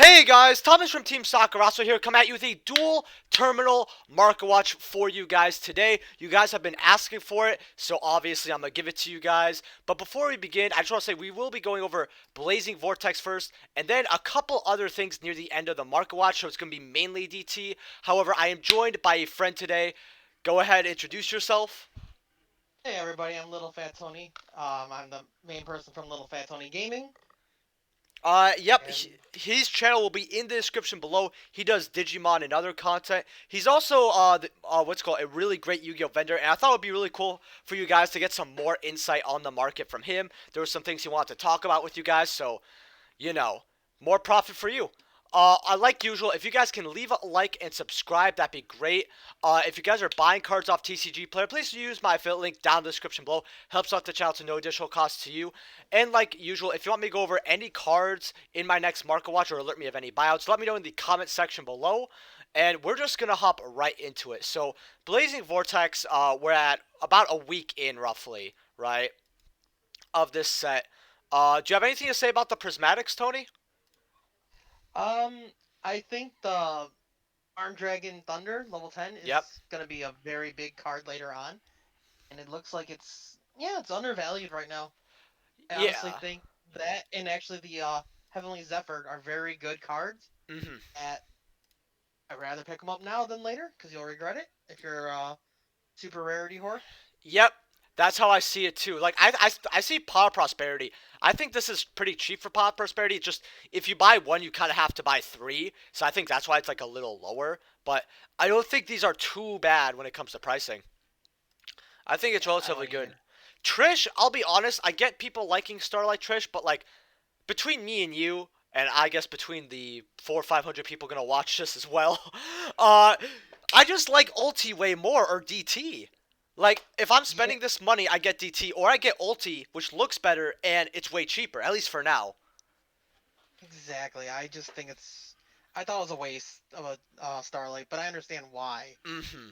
Hey guys, Thomas from Team Sakurazo here, come at you with a dual terminal market watch for you guys today. You guys have been asking for it, so obviously I'm going to give it to you guys. But before we begin, I just want to say we will be going over Blazing Vortex first, and then a couple other things near the end of the market watch, so it's going to be mainly DT. However, I am joined by a friend today. Go ahead, introduce yourself. Hey everybody, I'm Little Fat Tony. I'm the main person from Little Fat Tony Gaming, Yep, and his channel will be in the description below. He does Digimon and other content. He's also, what's called a really great Yu-Gi-Oh vendor, and I thought it would be really cool for you guys to get some more insight on the market from him. There were some things he wanted to talk about with you guys, so, you know, more profit for you. Like usual, if you guys can leave a like and subscribe, that'd be great. If you guys are buying cards off TCG Player, please use my affiliate link down in the description below. Helps out the channel to no additional cost to you. And like usual, if you want me to go over any cards in my next market watch or alert me of any buyouts, let me know in the comment section below. And we're just gonna hop right into it. So, Blazing Vortex, we're at about a week in roughly, right, of this set. Do you have anything to say about the Prismatics, Tony? um, I think the Arm Dragon Thunder level 10 Yep. is gonna be a very big card later on, and it looks like it's undervalued right now. I honestly Yeah. think that, and actually the Heavenly Zephyr are very good cards. Mhm. At I'd rather pick them up now than later because you'll regret it if you're a super rarity whore. Yep, that's how I see it too. Like I see Power Prosperity. I think this is pretty cheap for Power Prosperity. Just if you buy one, you kind of have to buy three. So I think that's why it's like a little lower. But I don't think these are too bad when it comes to pricing. I think it's Yeah, I relatively don't good. either. Trish, I'll be honest. I get people liking Starlight Trish, but like between me and you, and I guess between the 400 or 500 people gonna watch this as well, uh, I just like Ulti way more or DT. Like if I'm Yeah, spending this money, I get DT or I get Ulti, which looks better and it's way cheaper, at least for now. exactly. I thought it was a waste of a Starlight, but I understand why. Mm-hmm.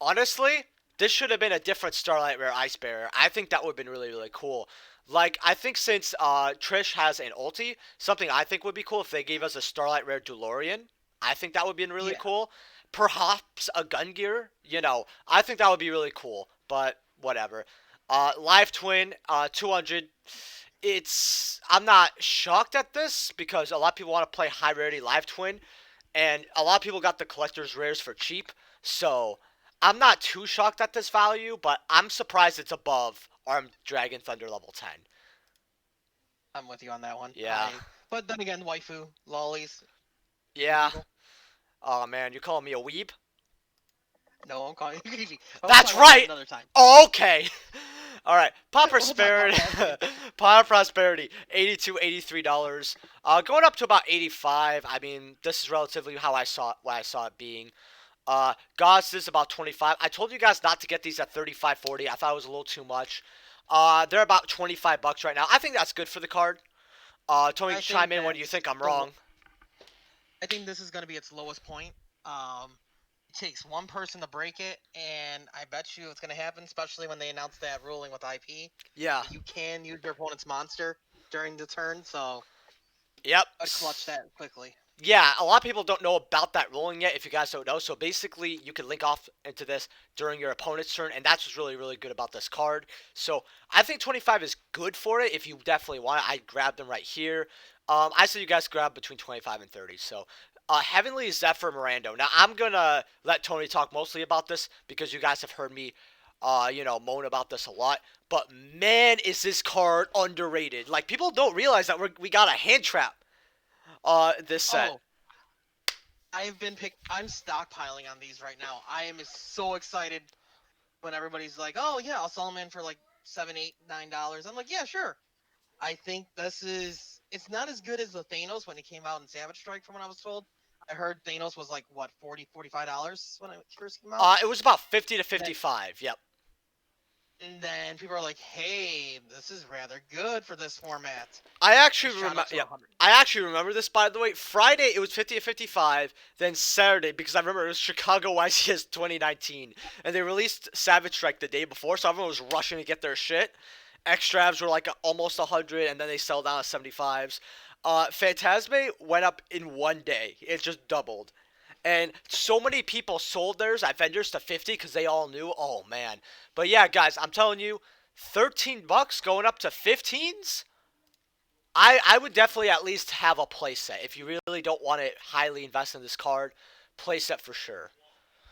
Honestly, this should have been a different Starlight Rare Ice Bearer. I think that would have been really, really cool. Like, I think since Trish has an ulti, something I think would be cool if they gave us a Starlight Rare Delorean. I think that would be really Yeah, cool. Perhaps a Gun Gear, I think that would be really cool, but whatever. Live Twin, 200. I'm not shocked at this because a lot of people want to play high rarity Live Twin, and a lot of people got the collector's rares for cheap. So I'm not too shocked at this value, but I'm surprised it's above Armed Dragon Thunder level 10. I'm with you on that one. Yeah. But then again, waifu, lollies, easy Yeah. people. Oh man, you're calling me a weeb? No, I'm calling you easy. But we'll talk That's about that right. another time. Oh, okay. All right. Pop We'll talk about Prosperity. that later. Pop Prosperity. 82, $83. Going up to about 85. I mean, this is relatively how I saw it, what I saw it being. Gods is about 25. I told you guys not to get these at 35, 40. I thought it was a little too much. They're about 25 bucks right now. I think that's good for the card. Tony, I chime think in when you think I'm the wrong. I think this is going to be its lowest point. It takes one person to break it, and I bet you it's going to happen, especially when they announce that ruling with IP. Yeah. You can use your opponent's monster during the turn, so Yep. I clutch that quickly. Yeah, a lot of people don't know about that ruling yet, if you guys don't know. So basically, you can link off into this during your opponent's turn, and that's what's really, really good about this card. So I think 25 is good for it if you definitely want it. I grabbed them right here. I say you guys grab between 25 and 30. So Heavenly Zephyr Mirando. Now, I'm going to let Tony talk mostly about this because you guys have heard me, moan about this a lot. But man, is this card underrated. Like, people don't realize that we got a hand trap this set. Oh, I'm stockpiling on these right now. I am so excited when everybody's like, "Oh yeah, I'll sell them in for like $7, $8, $9." I'm like, "Yeah, sure." I think it's not as good as the Thanos when it came out in Savage Strike, from what I was told. I heard Thanos was like what $40, $45 when it first came out. It was about 50 to Then 55. Yep. and then people are like, "Hey, this is rather good for this format." I It actually shot remember. up to Yep. 100. I actually remember this, by the way. Friday it was 50 to 55. Then Saturday, because I remember it was Chicago YCS 2019, and they released Savage Strike the day before, so everyone was rushing to get their shit. Extravs were like almost 100, and then they sell down to 75s. Phantasme went up in one day. It just doubled. And so many people sold theirs at vendors to 50 because they all knew. Oh, man. But yeah, guys, I'm telling you, 13 bucks going up to 15s? I would definitely at least have a playset. If you really don't want to highly invest in this card, playset for sure.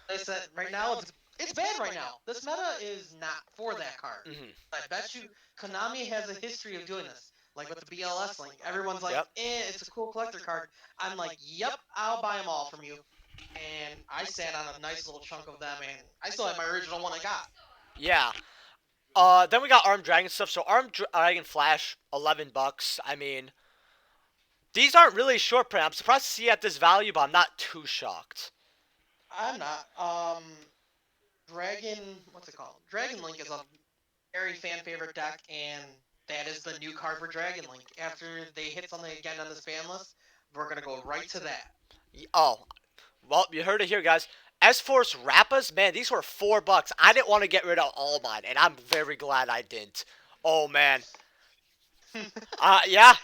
I said right now it's bad right now. This meta is not for that card. Hmm. I bet you Konami has a history of doing this. Like with the BLS link, everyone's like, Yep. it's a cool collector card. I'm like, yep, I'll buy them all from you. And I sat on a nice little chunk of them, and I still have my original one I got. Yeah. Then we got Armed Dragon stuff. So Armed Dragon Flash, 11 bucks. I mean, these aren't really short print. I'm surprised to see at this value, but I'm not too shocked. I'm not. Dragon, what's it called? Dragon Link is a very fan favorite deck, and that is the new card for Dragon Link. After they hit something again on this ban list, we're gonna go right to that. Oh, well, you heard it here, guys. S-Force Rappas, man, these were 4 bucks. I didn't want to get rid of all mine, and I'm very glad I didn't. Oh, man. Yeah.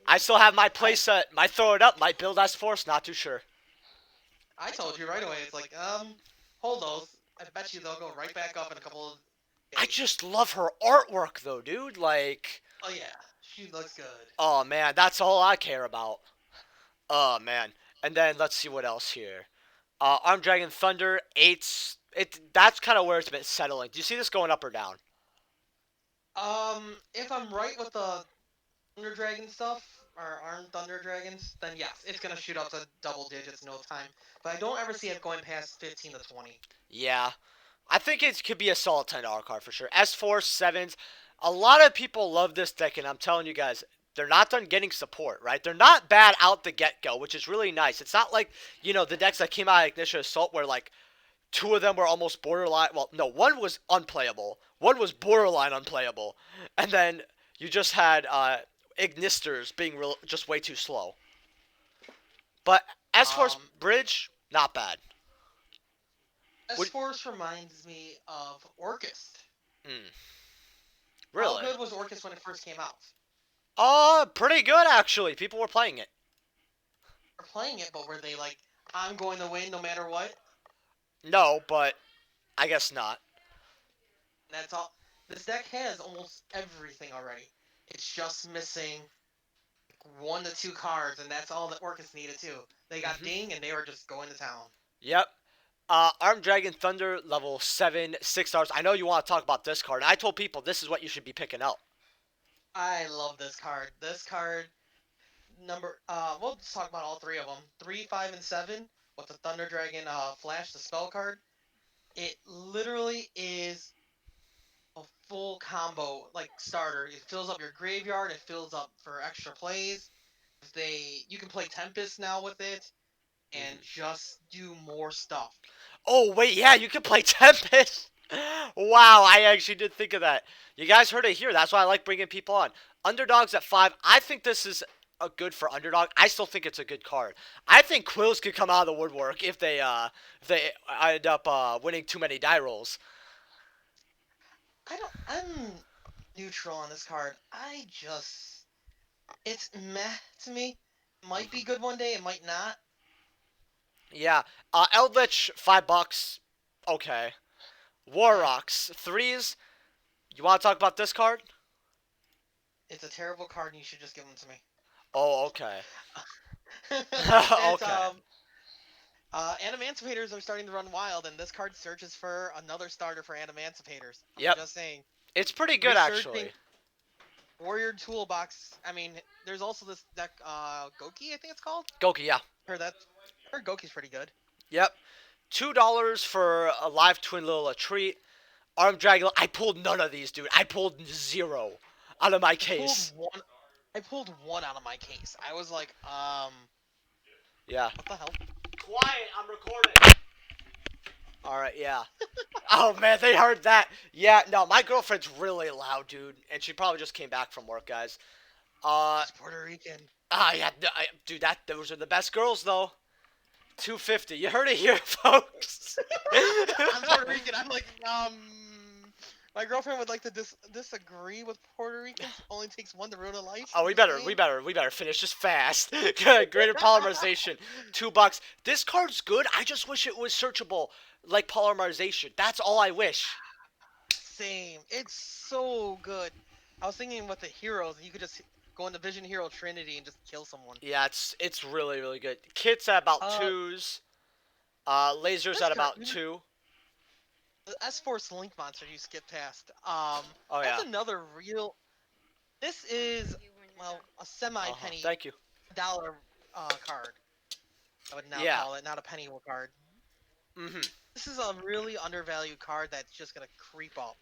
I still have my playset. Might throw it up. Might build S-Force. Not too sure. I told you right away. It's like, hold those. I bet you they'll go right back up in a couple of I just love her artwork, though, dude. Like, Oh yeah, she looks good. oh, man. That's all I care about. Oh, man. And then let's see what else here. Armed Dragon Thunder, 8s. That's kind of where it's been settling. Do you see this going up or down? If I'm right with the Thunder Dragon stuff, or Armed Thunder Dragons, then yes, it's gonna shoot up to double digits in no time. But I don't ever see it going past 15 to 20. Yeah. I think it could be a solid $10 card for sure. S4 sevens. A lot of people love this deck, and I'm telling you guys, they're not done getting support, right? They're not bad out the get-go, which is really nice. It's not like, the decks that came out of Ignition Assault where, like, two of them were almost borderline. Well, no, one was unplayable. One was borderline unplayable. And then you just had Ignisters being just way too slow. But S4's Bridge, not bad. S-Force reminds me of Orcust. Really? How good was Orcust when it first came out? Pretty good actually. People were playing it. They're playing it, but were they like, I'm going to win no matter what? No, but I guess not. That's all. This deck has almost everything already. It's just missing 1 to 2 cards, and that's all that Orcust needed too. They got Ding, and they were just going to town. Yep. Armed Dragon Thunder, level 7, $6. I know you want to talk about this card. I told people this is what you should be picking up. I love this card. This card, we'll just talk about all 3 of them. 3, 5, and 7, with the Thunder Dragon Flash, the spell card. It literally is a full combo, like, starter. It fills up your graveyard. It fills up for extra plays. You can play Tempest now with it, and just do more stuff. Oh, wait, yeah, you can play Tempest. Wow, I actually did think of that. You guys heard it here. That's why I like bringing people on. Underdogs at 5. I think this is a good for underdog. I still think it's a good card. I think Quills could come out of the woodwork if they end up winning too many die rolls. I'm neutral on this card. It's meh to me. It might be good one day, it might not. Yeah. Eldritch, $5. Okay. Warrocks, 3s. You want to talk about this card? It's a terrible card, and you should just give them to me. Oh, okay. Okay. Animancipators are starting to run wild, and this card searches for another starter for Animancipators. Yep. I'm just saying. It's pretty good, actually. Warrior Toolbox. I mean, there's also this deck, Goki, I think it's called? Goki, yeah. Heard Goki's pretty good. Yep. $2 for a live twin little treat. Armed Dragon. I pulled none of these, dude. I pulled 0 out of my case. I pulled one out of my case. I was like, Yeah. what the hell? Quiet, I'm recording. Alright, yeah. Oh, man, they heard that. Yeah, no, my girlfriend's really loud, dude. And she probably just came back from work, guys. It's Puerto Rican. Yeah, dude, those are the best girls, though. 250. You heard it here, folks. I'm Puerto Rican. I'm like, My girlfriend would like to disagree with Puerto Ricans. Only takes one to ruin a life. Oh, I'm we just better, saying. we better, we better finish this fast. Greater polymerization, $2. This card's good. I just wish it was searchable like polymerization. That's all I wish. Same. It's so good. I was thinking with the heroes, you could just go into Vision Hero Trinity and just kill someone. Yeah, it's really really good. Kits at about Uh, twos. Lasers this at card, about two. the S-Force Link Monster you skipped past. Oh That's yeah. another real. This is well a semi penny Thank you. dollar card. I would now Yeah. call it, not a penny card. Mhm. This is a really undervalued card that's just gonna creep up.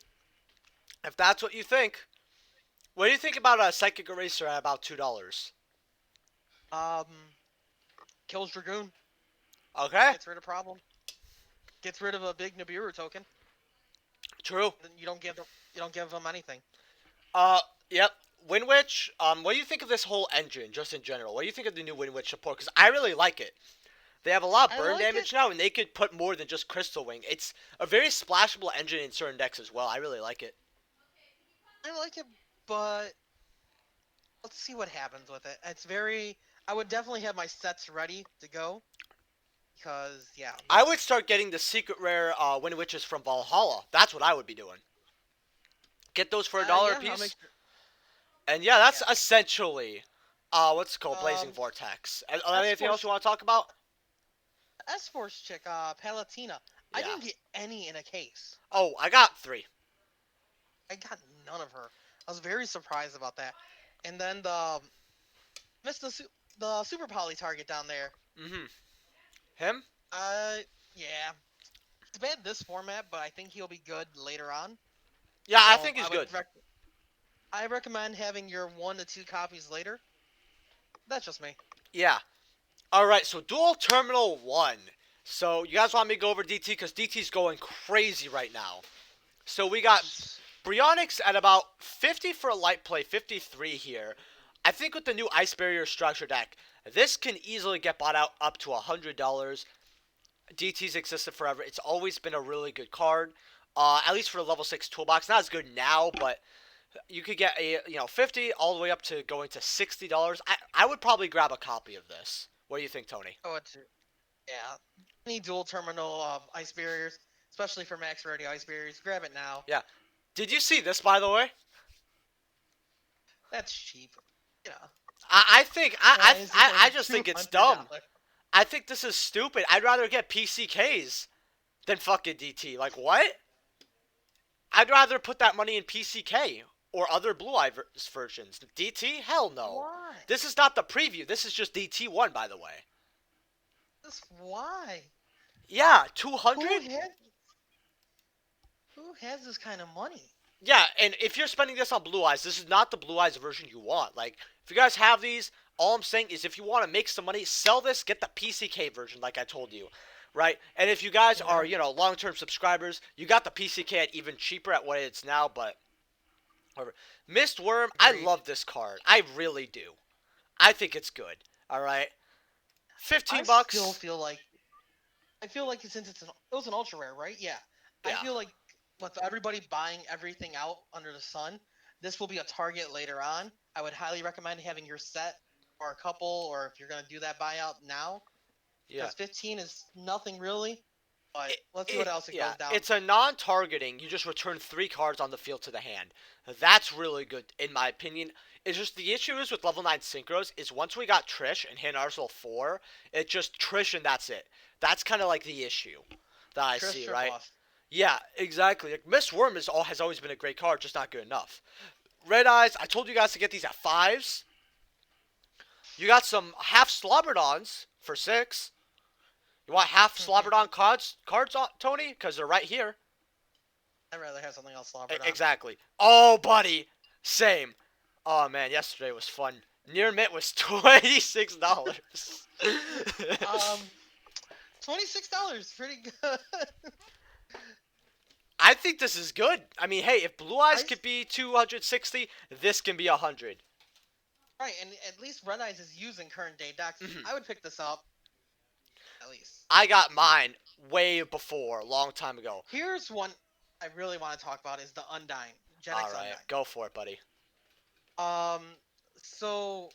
If that's what you think, what do you think about a psychic eraser at about $2? Um, kills Dragoon, Okay. gets rid of problem, gets rid of a big Nibiru token. True. Then you don't give them anything. Uh. Yep. Winwitch. What do you think of this whole engine, just in general? What do you think of the new Winwitch support? Because I really like it. They have a lot of I burn like damage it. now, and they could put more than just Crystal Wing. It's a very splashable engine in certain decks as well. I really like it. I like it, but let's see what happens with it. It's very. I would definitely have my sets ready to go because yeah, I would start getting the secret rare Winwitches from Valhalla. That's what I would be doing. Get those for $1 a yeah, I'll make piece. sure. And yeah, that's Yeah. essentially what's it called, Blazing Um, Vortex. S Anything else Force you want to talk about? S Force chick, Palatina. I Yeah. didn't get any in a case. Oh, I got 3. I got none of her. I was very surprised about that. And then the missed the super poly target down there. Mm-hmm. Him? Yeah, it's bad this format, but I think he'll be good later on. Yeah, I So think he's I would good. I recommend having your 1 to 2 copies later. That's just me. Yeah. All right, so Dual Terminal 1. So you guys want me to go over DT? Because DT's going crazy right now. So we got Bryonics at about 50 for a light play, 53 here. I think with the new Ice Barrier structure deck, this can easily get bought out up to $100. DT's existed forever. It's always been a really good card. At least for the level 6 toolbox. Not as good now, but you could get a 50 all the way up to going to $60. I would probably grab a copy of this. What do you think, Tony? Oh, yeah. Any dual terminal ice barriers, especially for max rarity ice barriers, grab it now. Yeah. Did you see this, by the way? That's cheap. Yeah. I think Why is it I only just think it's dumb. $200? I think this is stupid. I'd rather get PCKs than fucking DT. Like what? I'd rather put that money in PCK or other Blue Eye versions. DT? Hell no. Why? This is not the preview. This is just DT1, by the way. Why? Yeah, Who 200? has, who has this kind of money? Yeah, and if you're spending this on Blue Eyes, this is not the Blue Eyes version you want. Like, if you guys have these, all I'm saying is if you want to make some money, sell this, get the PCK version like I told you. Right? And if you guys are, long-term subscribers, you got the PCK at even cheaper at what it's now, but whatever. Mist Worm, I love this card. I really do. I think it's good. All right? 15 bucks. I feel like since it was an ultra rare, right? Yeah. I Yeah. feel like with everybody buying everything out under the sun, this will be a target later on. I would highly recommend having your set or a couple, or if you're gonna do that buyout now. Yeah. Because 15 is nothing really. But let's see what else it goes down. It's a non-targeting. You just return 3 cards on the field to the hand. That's really good, in my opinion. It's just the issue is with level 9 synchros is once we got Trish and Hand Arsenal 4, it's just Trish and that's it. That's kind of like the issue that I Trish see, or right? bust. Yeah, exactly. Like, Miss Worm has always been a great card, just not good enough. Red Eyes, I told you guys to get these at 5s. You got some half Slobberdons for 6. You want half Slobberdon cards, Tony? Because they're right here. I'd rather have something else slobbered on. Exactly. Oh, buddy. Same. Oh, man, yesterday was fun. Near mint was $26. $26, pretty good. I think this is good. I mean, hey, if Blue Eyes could be 260, this can be 100. Right, and at least Red Eyes is using current day decks. I would pick this up. At least. I got mine way before, a long time ago. Here's one I really want to talk about is the Undyne, Gen All X right, Undyne. go for it, buddy. Um, so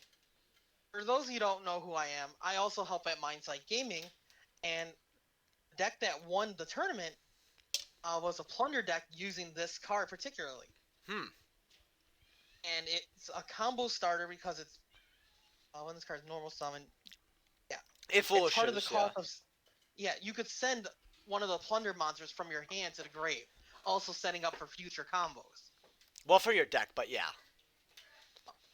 for those of you who don't know who I am, I also help at Mindsight Gaming, and the deck that won the tournament was a plunder deck using this card particularly, Hmm. and it's a combo starter because it's when this card's normal summon. Yeah, It full it's of part of the shoes, yeah. cost of. Yeah, you could send one of the plunder monsters from your hand to the grave, also setting up for future combos. Well, for your deck, but yeah.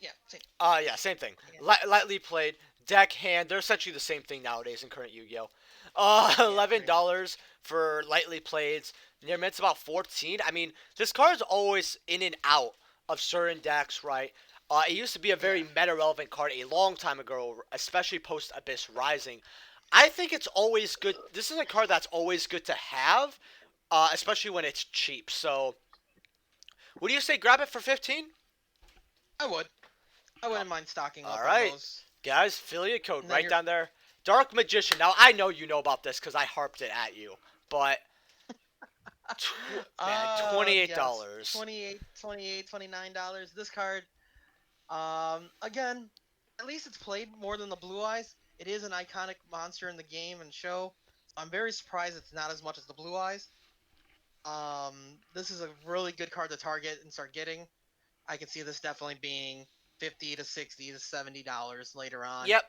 Yeah, same. Yeah, same thing. Yeah, Lightly played, deck, hand. They're essentially the same thing nowadays in current Yu-Gi-Oh. yeah, $11 pretty much. for lightly played. Near mint's about 14. I mean, this card's always in and out of certain decks, right? It used to be a Yeah, very meta relevant card a long time ago, especially post Abyss Rising. I think it's always good. This is a card that's always good to have, especially when it's cheap. So, what do you say? Grab it for 15? I would. I wouldn't mind stocking All up on right, those. guys, affiliate code And then right you're down there. Dark Magician. Now I know you know about this because I harped it at you, but man, twenty-eight yes, dollars. 28, 28, $29. This card, again, at least it's played more than the Blue Eyes. It is an iconic monster in the game and show. So I'm very surprised it's not as much as the Blue Eyes. This is a really good card to target and start getting. I can see this definitely being 50 to 60 to $70 later on, Yep,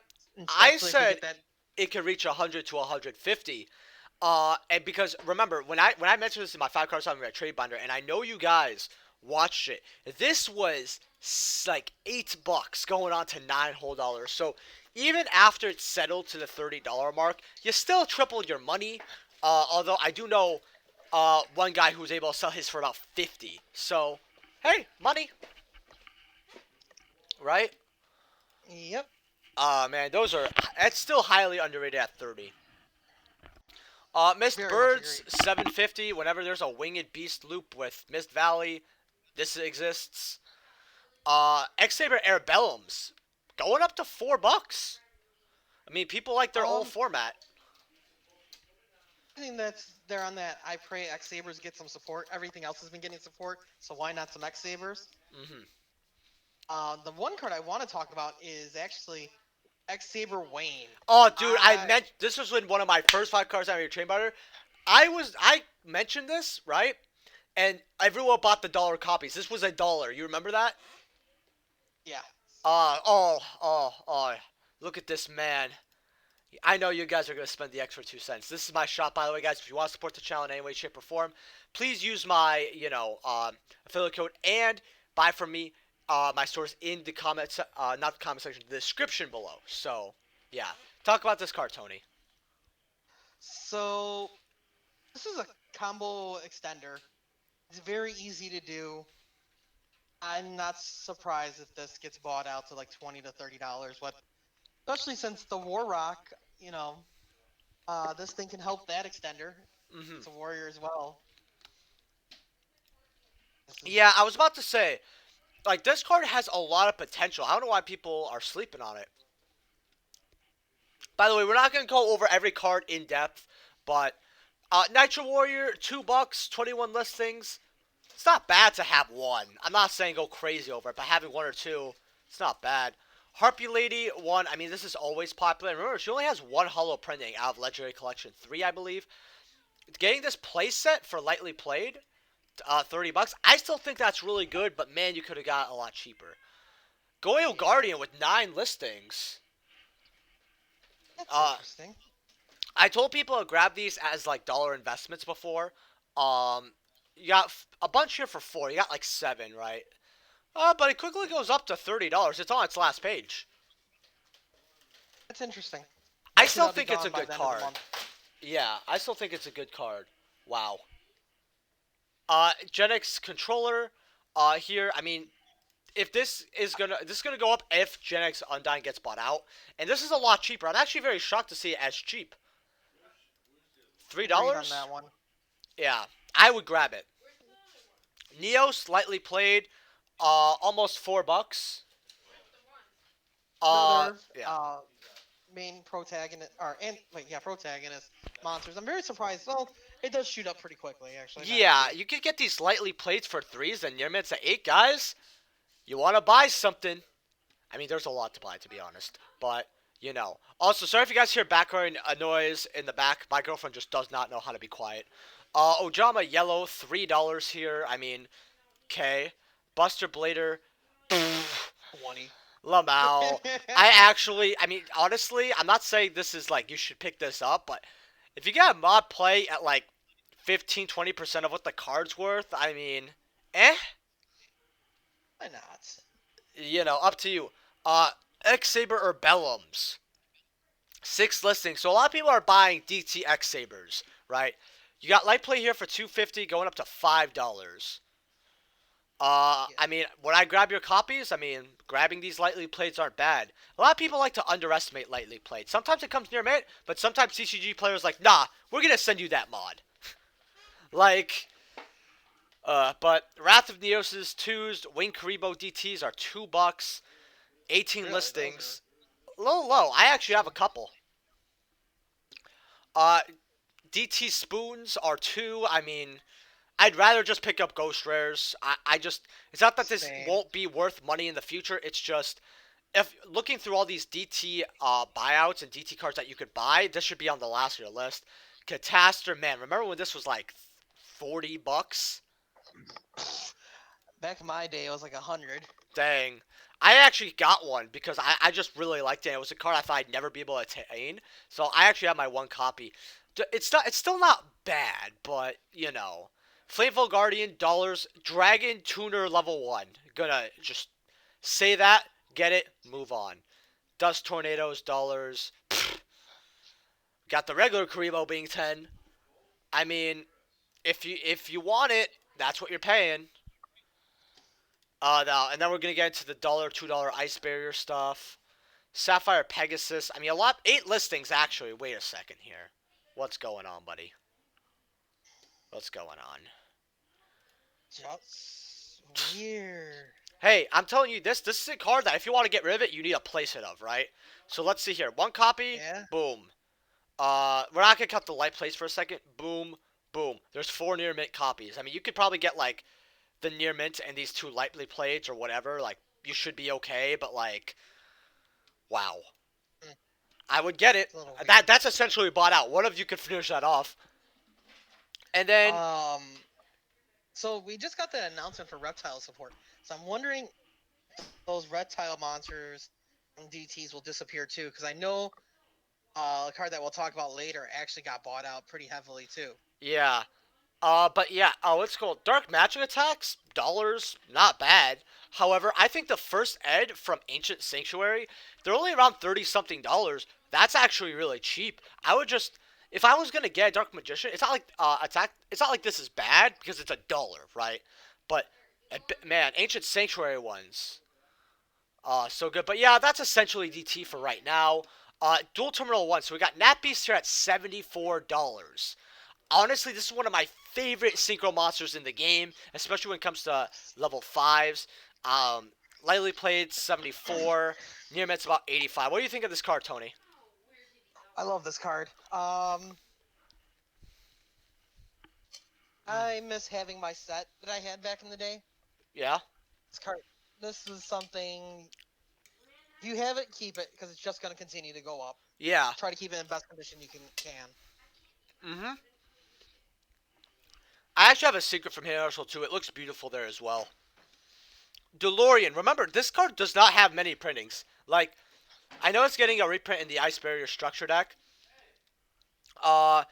I especially if we said get that. it could reach 100 to 150. And because remember when I mentioned this in my 5 card summary at Trade Binder, and I know you guys watched it. This was like $8 going on to $9 whole. So even after it settled to the $30 mark, you still tripled your money. Although I do know one guy who was able to sell his for about 50. So hey, money, right? Yep, Man, that's still highly underrated at 30. Mist very much Birds agree. 750. Whenever there's a winged beast loop with Mist Valley, this exists. X Saber Airbellums going up to $4. I mean, people like their old Um, format. I think that's there on that. I pray X Sabers get some support. Everything else has been getting support, so why not some X Sabers? Hmm. The one card I want to talk about is actually X Saber Wayne. Oh, dude, I I meant this was in one of my first 5 cards out of your train butter. I mentioned this right, and everyone bought the dollar copies. This was $1. You remember that? Yeah, Oh. Look at this man. I know you guys are going to spend the extra 2 cents. This is my shop, by the way, guys. If you want to support the channel in any way, shape, or form, please use my, affiliate code and buy from me. My store's in the comments, not the comment section, the description below. So, yeah. Talk about this card, Tony. so this is a combo extender. It's very easy to do. I'm not surprised if this gets bought out to like $20 to $30, but especially since the War Rock, you know, this thing can help that extender. Hmm. It's a warrior as well. This is Yeah, I was about to say, like, this card has a lot of potential. I don't know why people are sleeping on it. By the way, we're not going to go over every card in depth, but Nitro Warrior, $2, 21 listings. It's not bad to have one. I'm not saying go crazy over it, but having one or two, it's not bad. Harpy Lady, one. I mean, this is always popular. Remember, she only has one holo printing out of Legendary Collection 3, I believe. Getting this playset for lightly played, $30. I still think that's really good, but man, you could have got a lot cheaper. Goyo yeah, Guardian with 9 listings. that's Uh, interesting. I told people to grab these as like dollar investments before. Um, you got a bunch here for 4. You got like 7, right? But it quickly goes up to $30. It's on its last page. That's interesting. I Hopefully still that'll be think it's a gone by good the end of the card. month. Yeah, I still think it's a good card. Wow. Gen X controller. Here, I mean, if this is gonna go up if Gen X Undyne gets bought out, and this is a lot cheaper. I'm actually very shocked to see it as cheap. three Agreed on dollars. that one. Yeah, I would grab it. Neo slightly played, almost $4. Another Yeah. main protagonist or and like yeah protagonist monsters. I'm very surprised. Well, it does shoot up pretty quickly actually. Now I Yeah, see. you could get these lightly plates for 3s and near mints at 8, guys. You want to buy something. I mean, there's a lot to buy, to be honest. But, you know. Also, sorry if you guys hear background noise in the back. My girlfriend just does not know how to be quiet. Ojama Yellow, $3 here. I mean, okay. Buster Blader, pfft, 20. Lamau. I mean, honestly, I'm not saying this is like you should pick this up, but if you get a mod play at like 15-20% of what the card's worth, I mean, eh? Why not? You know, up to you. X Saber or Bellums. 6 listings. So a lot of people are buying DTX Sabers, right? You got light play here for 250 going up to $5. Yeah. I mean, when I grab your copies, I mean, grabbing these lightly plates aren't bad. A lot of people like to underestimate lightly plates. Sometimes it comes near mint, but sometimes CCG players like, nah, we're gonna send you that mod. Like, but Wrath of Neos's 2s, Wing Kuriboh DTs are $2, 18 Really, those are listings. A little low. I actually have a couple. Uh, DT spoons are 2. I mean, I'd rather just pick up ghost rares. I just, it's not that this same. won't be worth money in the future. It's just, if looking through all these DT buyouts and DT cards that you could buy, this should be on the last of your list. Catastor, man, remember when this was like $40? Back in my day, it was like 100. Dang. I actually got one because I just really liked it. It was a card I thought I'd never be able to attain. So I actually have my one copy. It's still not bad, but you know. Flameful Guardian, dollars, Dragon Tuner level 1. Gonna just say that, get it, move on. Dust Tornadoes, dollars. Got the regular Kuriboh being 10. I mean, if you want it, that's what you're paying. No, and then we're gonna get into the $2 ice barrier stuff. Sapphire Pegasus. I mean, a lot. 8 listings actually. Wait a second here. What's going on, buddy? What's going on? Just weird. Hey, I'm telling you, this is a card that if you want to get rid of it, you need a playset of, right? So let's see here. One copy. Yeah. Boom. We're not gonna cut the light plates for a second. Boom. Boom. There's 4 near mint copies. I mean, you could probably get like the near mint and these 2 lightly plates or whatever. Like, you should be okay. But like, wow. Mm, I would get it. it's a little weird. That's essentially bought out. One of you could finish that off. And then, Um. So we just got the announcement for reptile support. So I'm wondering if those reptile monsters and DTs will disappear too, because I know a card that we'll talk about later actually got bought out pretty heavily too. yeah. But yeah, what's called Dark Magic Attacks, dollars, not bad. However, I think the first ed from Ancient Sanctuary, they're only around 30 something dollars. That's actually really cheap. I would just, if I was gonna get a Dark Magician, it's not like attack. It's not like this is bad because it's $1, right? But man, Ancient Sanctuary ones, so good. But yeah, that's essentially DT for right now. Dual Terminal 1. So we got Nat Beast here at $74. Honestly, this is one of my favorite synchro monsters in the game, especially when it comes to level 5s. Lightly played, 74. Near Mit's about 85. What do you think of this card, Tony? I love this card. I miss having my set that I had back in the day. Yeah? This card, this is something. If you have it, keep it because it's just going to continue to go up. Yeah. Try to keep it in best condition you can. Mm-hmm. I actually have a secret from Universal too. It looks beautiful there as well. Delorean. Remember, this card does not have many printings. Like, I know it's getting a reprint in the Ice Barrier Structure deck. Uh,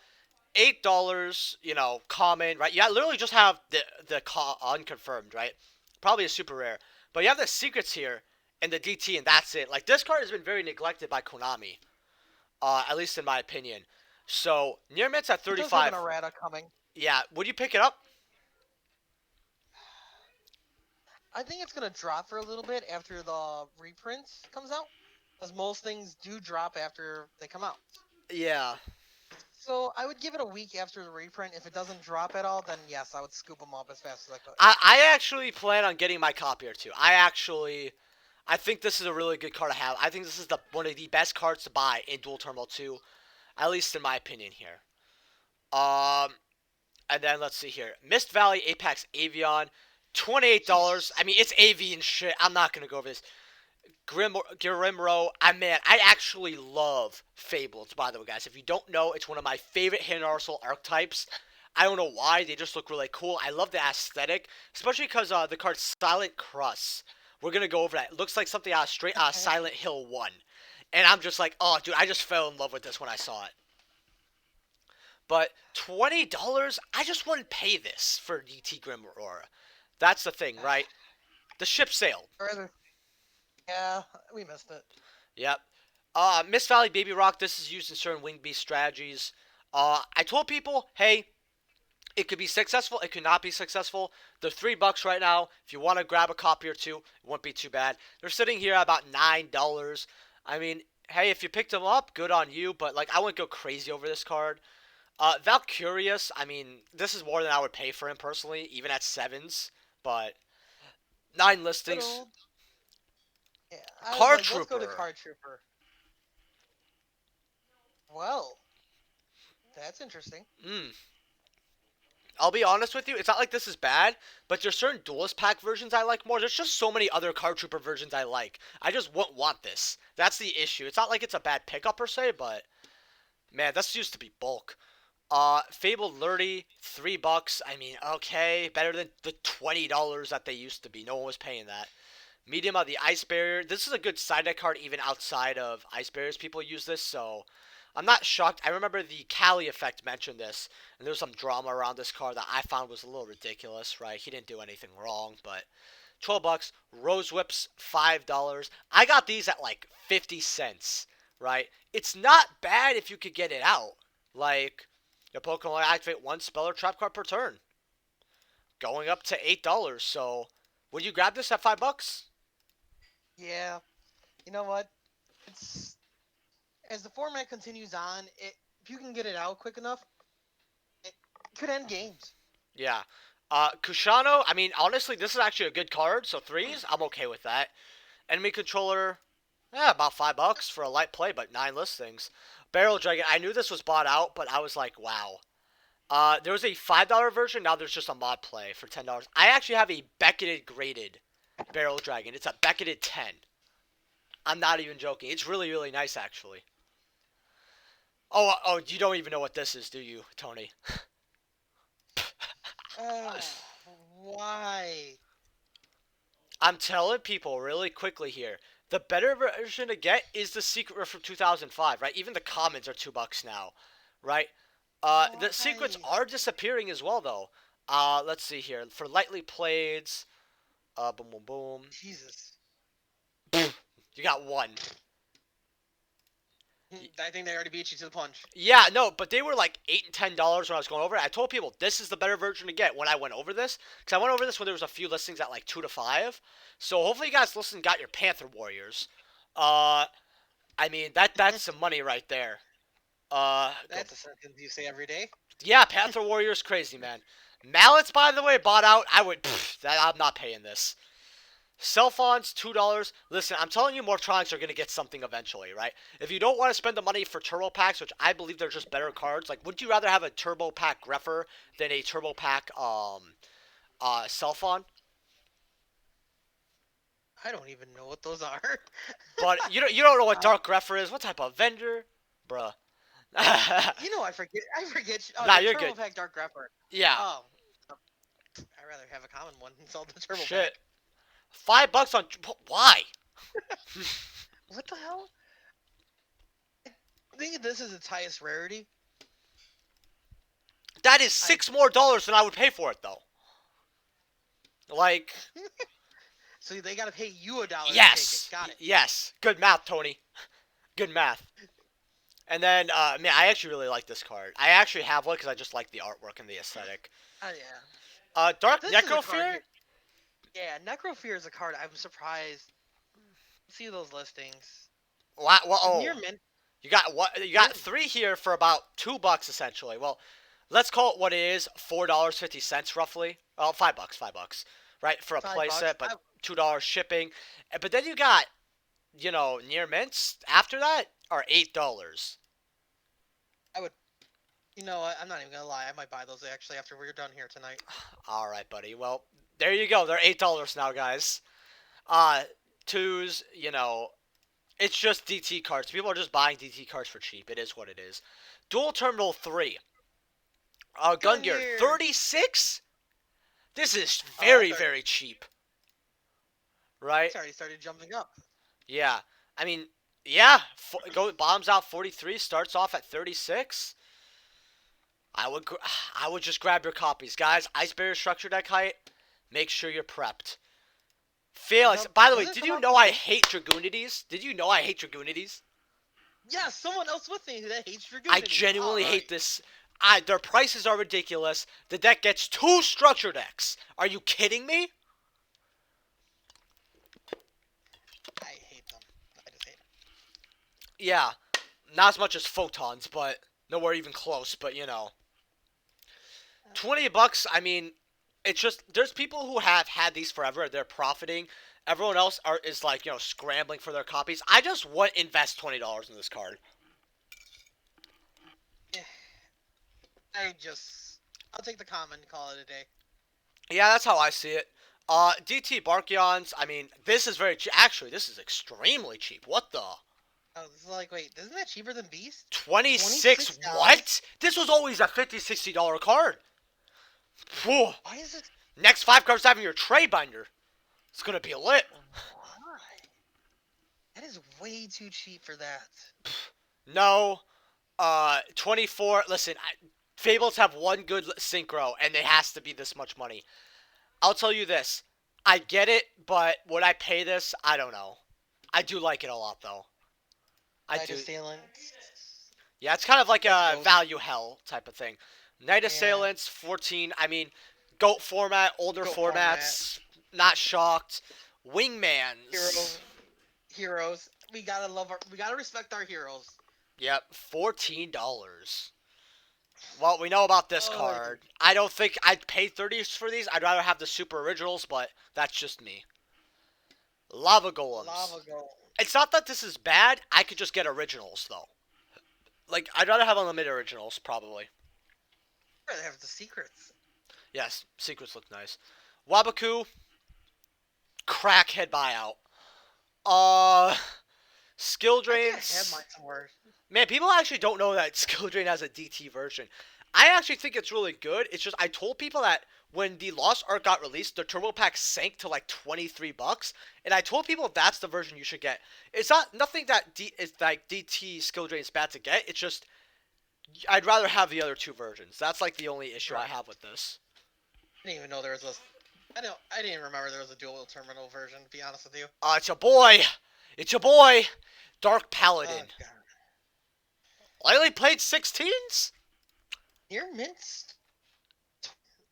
$8, you know, common, right? Yeah, literally just have the unconfirmed, right? Probably a super rare. But you have the secrets here and the DT, and that's it. Like, this card has been very neglected by Konami, at least in my opinion. So, near mit's at It does have 35. an errata coming. Yeah, would you pick it up? I think it's going to drop for a little bit after the reprint comes out, because most things do drop after they come out. Yeah. So I would give it a week after the reprint. If it doesn't drop at all, then yes, I would scoop them up as fast as I could. I actually plan on getting my copy or two. I think this is a really good card to have. I think this is the one of the best cards to buy in Dual Turbo 2, at least in my opinion here. Um, and then let's see here. Mist Valley Apex Avion, $28. I mean, it's avian shit. I'm not gonna go over this. Grimro. I actually love Fables, by the way, guys. If you don't know, it's one of my favorite Hidden Arsenal archetypes. I don't know why, they just look really cool. I love the aesthetic, especially because the card Silent Cross. We're going to go over that. It looks like something out of straight out of Silent Hill 1. And I'm just like, oh, dude, I just fell in love with this when I saw it. But $20, I just wouldn't pay this for DT Grim Aurora. That's the thing, right? The ship sailed. Yeah, we missed it. Yep. Miss Valley Baby Rock, this is used in certain Wing Beast strategies. I told people, hey, it could be successful, it could not be successful. They're $3 right now. If you want to grab a copy or two, it won't be too bad. They're sitting here at about $9. I mean, hey, if you picked them up, good on you, but like I wouldn't go crazy over this card. Valkyrius, I mean, this is more than I would pay for him personally, even at 7s, but 9 listings. Yeah, Card Trooper. Let's go to Card Trooper. Well, that's interesting. I'll be honest with you, it's not like this is bad, but there's certain Duelist Pack versions I like more. There's just so many other Card Trooper versions I like. I just wouldn't want this. That's the issue. It's not like it's a bad pickup per se, but man, this used to be bulk. Fabled Lurdy, $3. I mean, okay, better than the $20 that they used to be. No one was paying that. Medium of the Ice Barrier. This is a good side deck card even outside of Ice Barriers. People use this, so I'm not shocked. I remember the Cali Effect mentioned this, and there was some drama around this card that I found was a little ridiculous, right? He didn't do anything wrong, but $12. Rose Whips, $5. I got these at like 50 cents, right? It's not bad if you could get it out. Like, your Pokemon will activate one spell or trap card per turn. Going up to $8, so would you grab this at $5? Yeah. You know what? It's as the format continues on, if you can get it out quick enough, it could end games. Yeah. Kushano, I mean, honestly, this is actually a good card, so 3s, I'm okay with that. Enemy Controller, about $5 for a light play, but 9 listings. Barrel Dragon, I knew this was bought out, but I was like, wow. There was a $5 version, now there's just a mod play for $10. I actually have a Becketed graded Barrel Dragon. It's a Becketed 10. I'm not even joking. It's really, really nice, actually. Oh, you don't even know what this is, do you, Tony? Why? I'm telling people really quickly here. The better version to get is the secret rare from 2005, right? Even the commons are $2 now, right? The secrets are disappearing as well, though. Let's see here. For lightly played, boom, boom, boom. Jesus. You got one. I think they already beat you to the punch. Yeah, no, but they were like $8 and $10 when I was going over it. I told people this is the better version to get when I went over this, because I went over this when there was a few listings at like 2 to 5. So hopefully you guys listened, got your Panther Warriors. I mean that's some money right there. That's a sentence you say every day. Yeah, Panther Warriors, crazy man. Mallets, by the way, bought out. I'm not paying this. Cellphons, $2. Listen, I'm telling you, Mortronics are going to get something eventually, right? If you don't want to spend the money for Turbo Packs, which I believe they're just better cards, like, would you rather have a Turbo Pack Greffer than a Turbo Pack, Cellphon? I don't even know what those are. But you don't know what Dark Greffer is? What type of vendor? Bruh. You know, I forget. Oh, nah, the you're Turbo good. Pack Dark Greffer. Yeah. Oh. I'd rather have a common one than sell the Turbo Shit. Pack. $5 on... Why? What the hell? I think this is its highest rarity. That is $6 more than I would pay for it, though. Like... So they gotta pay you $1 Yes. to take it. Got it. Yes. Good math, Tony. Good math. And then, man, I actually really like this card. I actually have one because I just like the artwork and the aesthetic. Yeah. Dark This Necrofear? Yeah, Necrofear is a card I'm surprised. See those listings. Well, oh. You got what? You got 3 here for about $2 essentially. Well, let's call it what it is, $4.50 roughly. Well, $5, right, for a playset. But $2 shipping. But then you got, near mints after that are $8. I would. You know what? I'm not even gonna lie. I might buy those actually after we're done here tonight. All right, buddy. Well, there you go. They're $8 now, guys. Twos, it's just DT cards. People are just buying DT cards for cheap. It is what it is. Dual Terminal 3. Gun Gear, 36? This is very, very cheap. Right? It's already started jumping up. Yeah. I mean, yeah. Bombs out 43, starts off at 36. I would just grab your copies. Guys, Ice Barrier Structure Deck height, make sure you're prepped. By the way, did you know I hate Dragoonities? Did you know I hate Dragoonities? Yeah, someone else with me that hates Dragoonities. I genuinely hate this. Their prices are ridiculous. The deck gets 2 structure decks. Are you kidding me? I hate them. I just hate them. Yeah, not as much as Photons, but nowhere even close. But $20. I mean, it's just there's people who have had these forever. They're profiting. Everyone else is like scrambling for their copies. I just wouldn't invest $20 in this card. I'll take the common and call it a day. Yeah, that's how I see it. DT Barkions, I mean, this is very cheap. Actually, this is extremely cheap. What the? I was like, wait, isn't that cheaper than Beast? 26? What? This was always a $50, $60 card. Whew. Why is it? Next 5 cards having your tray binder. It's gonna be lit. Why? That is way too cheap for that. No. 24. Listen, Fables have one good synchro, and it has to be this much money. I'll tell you this. I get it, but would I pay this? I don't know. I do like it a lot, though. I do. Assailants. Yeah, it's kind of like a value hell type of thing. Night Assailants, 14. I mean, GOAT format, older formats. Not shocked. Wingmans. Heroes. We gotta respect our heroes. Yep, $14. Well, we know about this card. I don't think I'd pay $30 for these. I'd rather have the super originals, but that's just me. Lava Golems. It's not that this is bad. I could just get originals, though. Like, I'd rather have unlimited originals, probably. I'd rather have the secrets. Yes, secrets look nice. Wabaku. Crackhead buyout. Skill Drains. I have mine somewhere. Man, people actually don't know that Skill Drain has a DT version. I actually think it's really good. It's just I told people that when the Lost Ark got released, the Turbo Pack sank to like $23, and I told people that's the version you should get. It's nothing that is like DT Skill Drain is bad to get. It's just I'd rather have the other 2 versions. That's like the only issue I have with this. I didn't even know there was a. I didn't even remember there was a dual terminal version. To be honest with you. It's your boy. It's your boy, Dark Paladin. Oh, God. Lately played 16s? Near mints.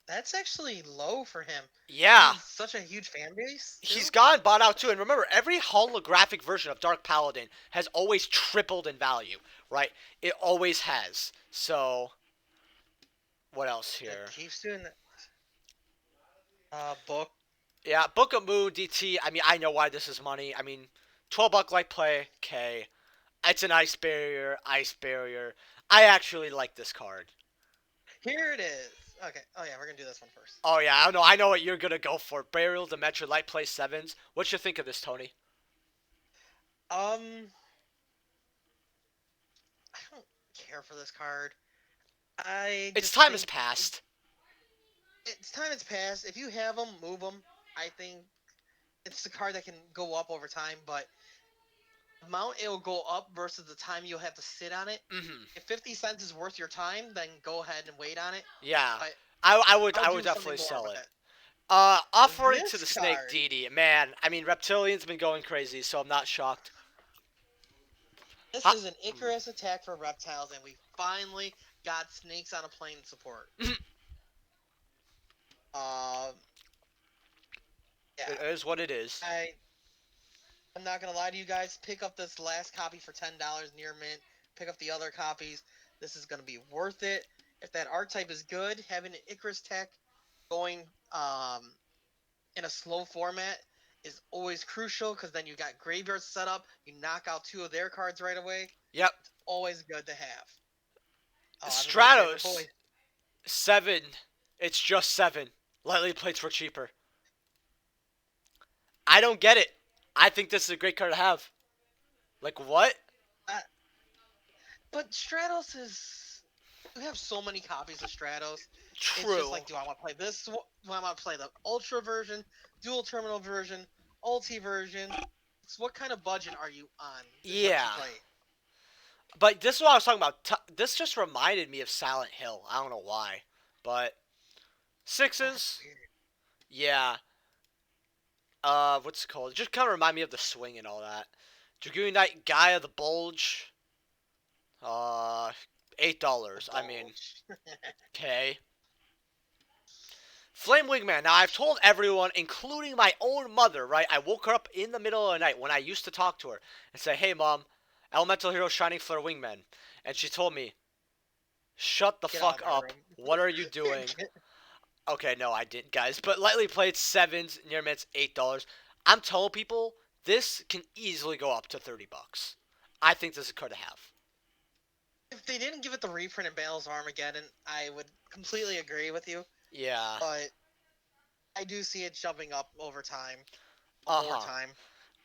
That's actually low for him. Yeah. He's such a huge fan base. He's gotten bought out too. And remember, every holographic version of Dark Paladin has always tripled in value, right? It always has. So, what else here? It keeps doing that. Book. Yeah, Book of Moon, DT. I mean, I know why this is money. I mean, $12 light play, K. It's an ice barrier. I actually like this card. Here it is. Okay. Oh yeah, we're gonna do this one first. Oh yeah, I know what you're gonna go for. Burial, Dementia, light play 7s. What you think of this, Tony? I don't care for this card. Its time has passed. Its time has passed. If you have them, move them. I think it's the card that can go up over time, but the amount it'll go up versus the time you'll have to sit on it. Mm-hmm. If 50 cents is worth your time, then go ahead and wait on it. Yeah, I would definitely sell it. Offering to the Snake DD. Man, I mean, Reptilian's been going crazy, so I'm not shocked. This is an Icarus attack for reptiles, and we finally got snakes on a plane support. Yeah. It is what it is. I'm not gonna lie to you guys. Pick up this last copy for $10 near mint. Pick up the other copies. This is gonna be worth it. If that archetype is good, having an Icarus tech going in a slow format is always crucial because then you got graveyard set up. You knock out 2 of their cards right away. Yep. Always good to have. Oh, everybody's favorite Stratos boy. 7. It's just 7. Lightly plates for cheaper. I don't get it. I think this is a great card to have. Like what? Uh, but Stratos is. We have so many copies of Stratos. It's just True. like, do I want to play this? Do I want to play the Ultra version, Dual Terminal version, Ulti version? It's what kind of budget are you on? Is what Yeah. you play. But this is what I was talking about. This just reminded me of Silent Hill. I don't know why. But Oh, sixes, that's weird. yeah. What's it called? It just kind of remind me of the swing and all that. Dragoon Knight, Gaia the Bulge. $8. I mean, okay. Flame Wingman. Now, I've told everyone, including my own mother, right? I woke her up in the middle of the night when I used to talk to her and say, hey, Mom, Elemental Hero Shining Flare Wingman. And she told me, shut the Get fuck out of my up. room. What are you doing? Okay, no, I didn't, guys. But lightly played 7s, near mints, $8. I'm telling people, this can easily go up to $30. I think this is a card to have. If they didn't give it the reprint in Battles of Armageddon, I would completely agree with you. Yeah. But I do see it jumping up over time. Uh-huh. More time.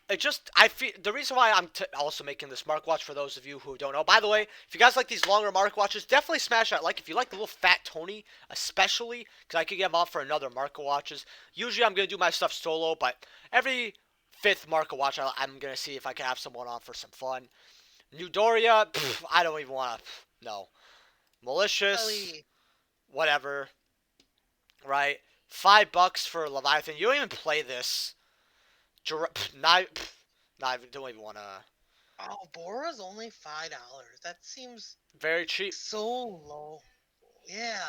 It just, I feel, the reason why I'm also making this Mark Watch for those of you who don't know. By the way, if you guys like these longer Mark Watches, definitely smash that like. If you like the little fat Tony, especially, because I could get them out for another Marco Watches. Usually I'm going to do my stuff solo, but every 5th Marco Watch, I'm going to see if I can have someone on for some fun. New Doria, I don't even want to, no. Malicious, Ellie. whatever, right? $5 for Leviathan. You don't even play this. Not, don't even want to. Oh, Bora's only $5. That seems Very cheap. so low. Yeah.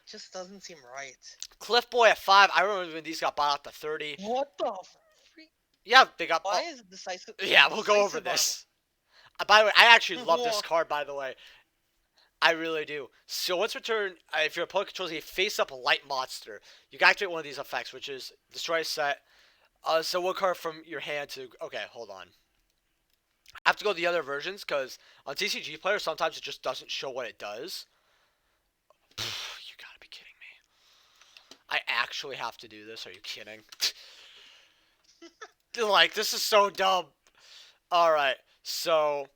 Just doesn't seem right. Cliff Boy at 5. I remember when these got bought out to 30. What the freak? Yeah, they got. Why is it decisive? Yeah, we'll go over this. By the way, I actually love this card. By the way, I really do. So once return, if your opponent controls a face-up light monster, you can activate one of these effects, which is destroy a set. So one card from your hand to. Okay, hold on. I have to go to the other versions because on TCG Player sometimes it just doesn't show what it does. You gotta be kidding me. I actually have to do this. Are you kidding? Like, this is so dumb. Alright, so,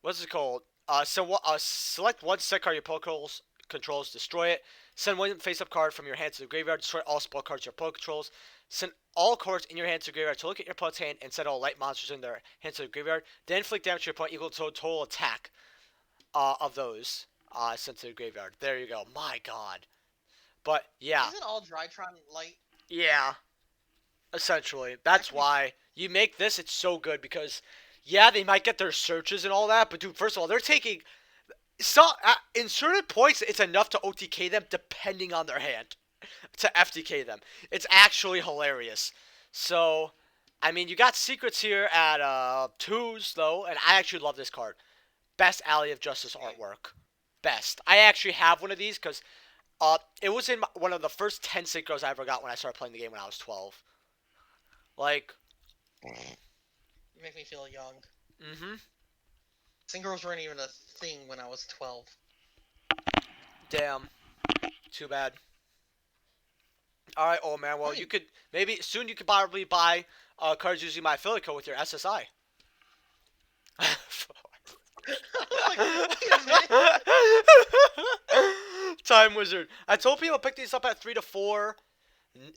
what's it called? Select one set card your opponent controls, destroy it. Send one face-up card from your hand to the graveyard, destroy all spell cards your opponent controls. Send all cards in your hand to the graveyard to look at your opponent's hand and send all light monsters in their hand to the graveyard. Then inflict damage to your opponent equal to the total attack of those sent to the graveyard. There you go. My god. But, yeah. Isn't all Drytron light? Yeah. Essentially. That's why you make this, it's so good because, yeah, they might get their searches and all that, but dude, first of all, they're taking in certain points, it's enough to OTK them depending on their hand to FTK them. It's actually hilarious. So, I mean, you got secrets here at 2s though, and I actually love this card. Best Alley of Justice artwork. Best. I actually have one of these because it was in one of the first 10 synchros I ever got when I started playing the game when I was 12. Like, You make me feel young. mm-hmm. Synchros weren't even a thing when I was 12. Damn. Too bad. Alright, oh man, well, you could, maybe, soon you could probably buy cards using my affiliate code with your SSI. Time Wizard. I told people pick these up at $3 to $4,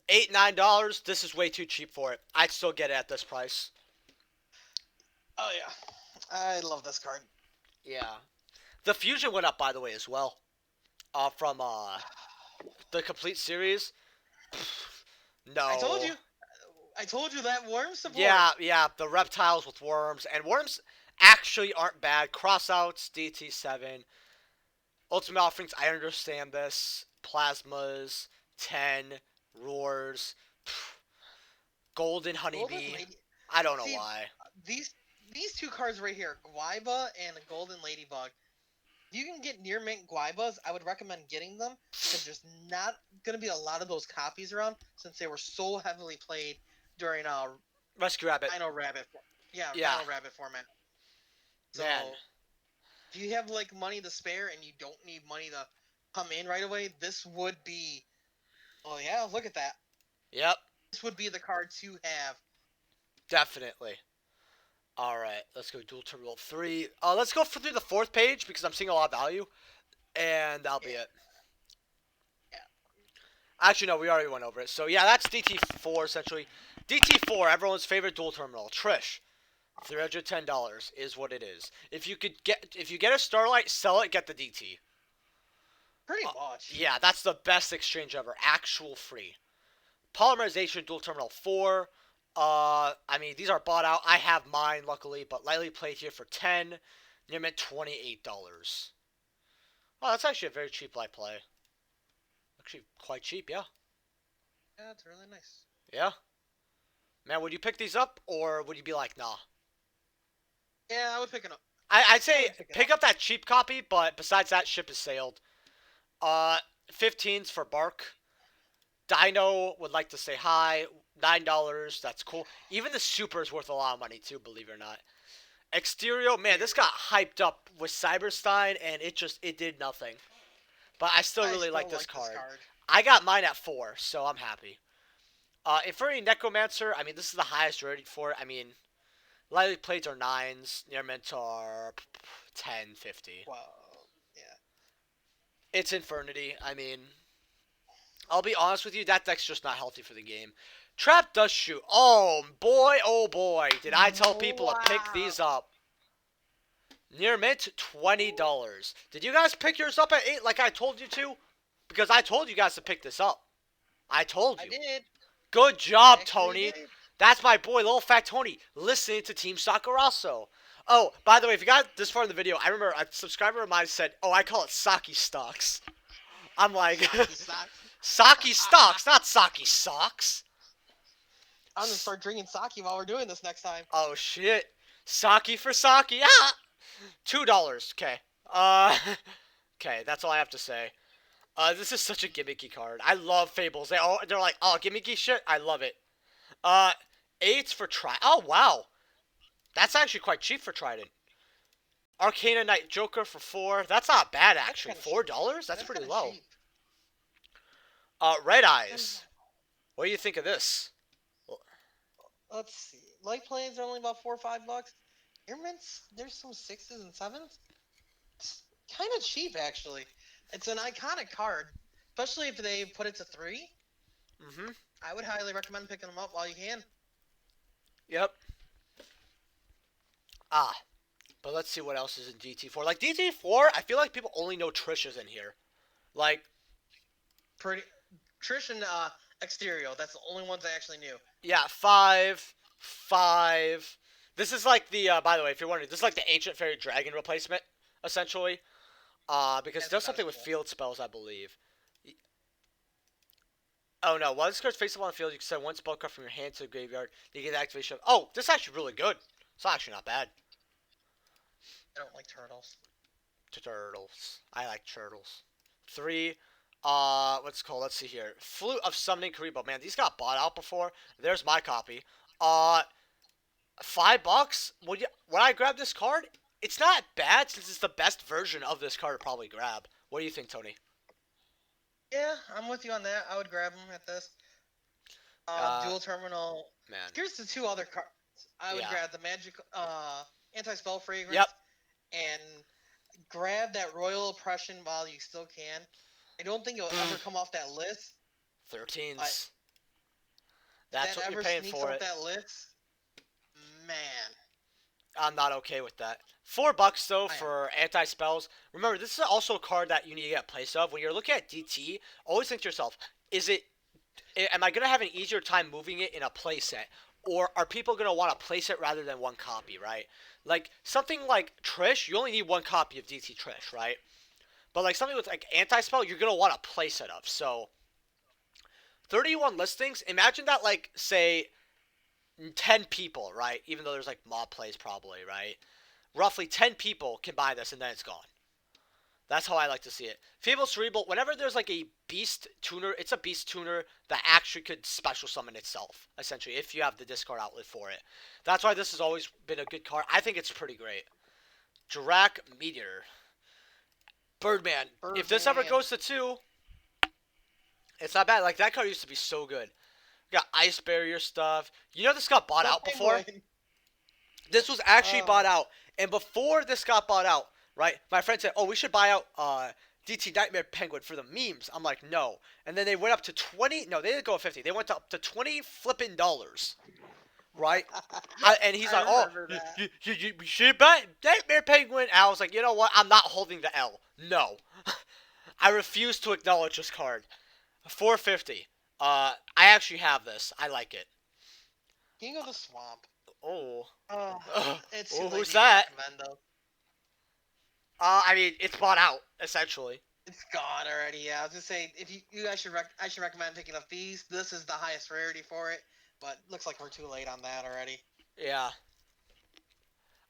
$8, $9. This is way too cheap for it. I'd still get it at this price. Oh yeah, I love this card. Yeah, the fusion went up by the way as well. From the complete series. No. I told you that worm support. Yeah, the reptiles with worms and worms actually aren't bad. Crossouts, DT7. Ultimate offerings, I understand this. Plasmas, 10, roars, golden honeybee. I don't know why. These two cards right here, Guaiba and Golden Ladybug. If you can get near mint Guaibas, I would recommend getting them because there's not going to be a lot of those copies around since they were so heavily played during Rescue Rabbit. Dino Rabbit. Yeah, Yeah, Dino Rabbit format. man. So if you have like money to spare and you don't need money to come in right away, this would be. Oh yeah, look at that. Yep, This would be the card to have. definitely. All right, let's go dual terminal 3. Let's go through the 4th page because I'm seeing a lot of value, and that'll be Yeah. it. Yeah. Actually, no, we already went over it. So yeah, that's DT4 essentially. DT4, everyone's favorite dual terminal. Trish, $310 is what it is. If you get a Starlight, sell it, get the DT. Pretty much. Yeah, that's the best exchange ever. Actual free. Polymerization dual terminal 4. I mean, these are bought out. I have mine, luckily, but lightly played here for 10. Near mint $28. Oh, that's actually a very cheap light play. Actually, quite cheap, yeah. Yeah, it's really nice. Yeah. Man, would you pick these up, or would you be like, nah? Yeah, I would pick it up. I'd say would pick up that cheap copy, but besides that, ship is sailed. 15s for Bark. Dino would like to say hi. $9, that's cool. Even the Super is worth a lot of money too, believe it or not. Exterio, man, this got hyped up with Cyberstein, and it did nothing. But I still really like this card. I got mine at 4, so I'm happy. Infernity Necromancer, I mean, this is the highest rating for it. I mean, lightly plates are 9s, near mint are 10, 50. Wow. Yeah. It's Infernity. I mean, I'll be honest with you, that deck's just not healthy for the game. Trap does shoot. Oh boy, did I tell people to pick these up. Near mint, $20. Did you guys pick yours up at 8 like I told you to? Because I told you guys to pick this up. I told you. I did. Good job, Actually Tony. did. That's my boy, Little Fat Tony, listening to Team Sakurazo. Oh, by the way, if you got this far in the video, I remember a subscriber of mine said, oh, I call it Saki Stocks. I'm like, Saki Stocks, not Saki Socks. I'm gonna start drinking sake while we're doing this next time. Oh, shit. Saki for Saki. Ah! $2. Okay. Okay, that's all I have to say. This is such a gimmicky card. I love Fables. They're like, oh, gimmicky shit. I love it. 8s for Trident. Oh, wow. That's actually quite cheap for Trident. Arcana Knight Joker for 4. That's not bad, actually. $4? That's pretty low. Cheap. Red Eyes. What do you think of this? Let's see. Light planes are only about $4 or $5. Airmints, there's some 6s and 7s. It's kind of cheap, actually. It's an iconic card, especially if they put it to 3. Mm-hmm. I would highly recommend picking them up while you can. Yep. But let's see what else is in DT4. Like, DT4, I feel like people only know Trish is in here. Like... Trish and Exterio, that's the only ones I actually knew. Yeah, 5. This is like the, by the way, if you're wondering, this is like the Ancient Fairy Dragon replacement, essentially. Because it does something with field spells, I believe. Oh no, while this card's face up on the field, you can send one spell card from your hand to the graveyard. You get the activation of... Oh, this is actually really good. It's actually not bad. I don't like turtles. Turtles. I like turtles. 3. What's it called? Let's see here. Flute of Summoning Kuriboh. Man, these got bought out before. There's my copy. $5. Would I grab this card? It's not bad since it's the best version of this card to probably grab. What do you think, Tony? Yeah, I'm with you on that. I would grab them at this. Dual terminal. Man. Here's the 2 other cards. I would grab the magic anti-spell fragrance. Yep. And grab that Royal Oppression while you still can. I don't think it'll ever come off that list. 13s. That's what you're paying for it. That list, man. I'm not okay with that. $4 though for anti-spells. Remember, this is also a card that you need to get a place of. When you're looking at DT, always think to yourself, am I going to have an easier time moving it in a playset? Or are people going to want to place it rather than one copy, right? Like, something like Trish, you only need one copy of DT Trish, right? But like something with like anti-spell, you're going to want a playset of. So, 31 listings, imagine that like, say, 10 people, right? Even though there's like mob plays probably, right? Roughly 10 people can buy this and then it's gone. That's how I like to see it. Fable Cerebral, whenever there's like a beast tuner, it's a beast tuner that actually could special summon itself, essentially, if you have the discard outlet for it. That's why this has always been a good card. I think it's pretty great. Dirac Meteor. Birdman. If this ever Birdman. goes to 2, it's not bad. Like, that card used to be so good. We got Ice Barrier stuff. You know this got bought The out before? penguin. This was actually Oh, bought out. And before this got bought out, right, my friend said, oh, we should buy out DT Nightmare Penguin for the memes. I'm like, no. And then they went up to 20. No, they didn't go at 50. They went up to 20 flipping dollars. Right? And he's I like, oh, remember that. you should buy Nightmare Penguin. And I was like, you know what? I'm not holding the L. No. I refuse to acknowledge this card. 450. I actually have this. I like it. King of the Swamp. Oh. Oh, it's too Oh, late who's to that? recommend though. I mean, it's bought out, essentially. It's gone already. Yeah, I was gonna say if you guys should I should recommend picking up these. This is the highest rarity for it, but looks like we're too late on that already. Yeah.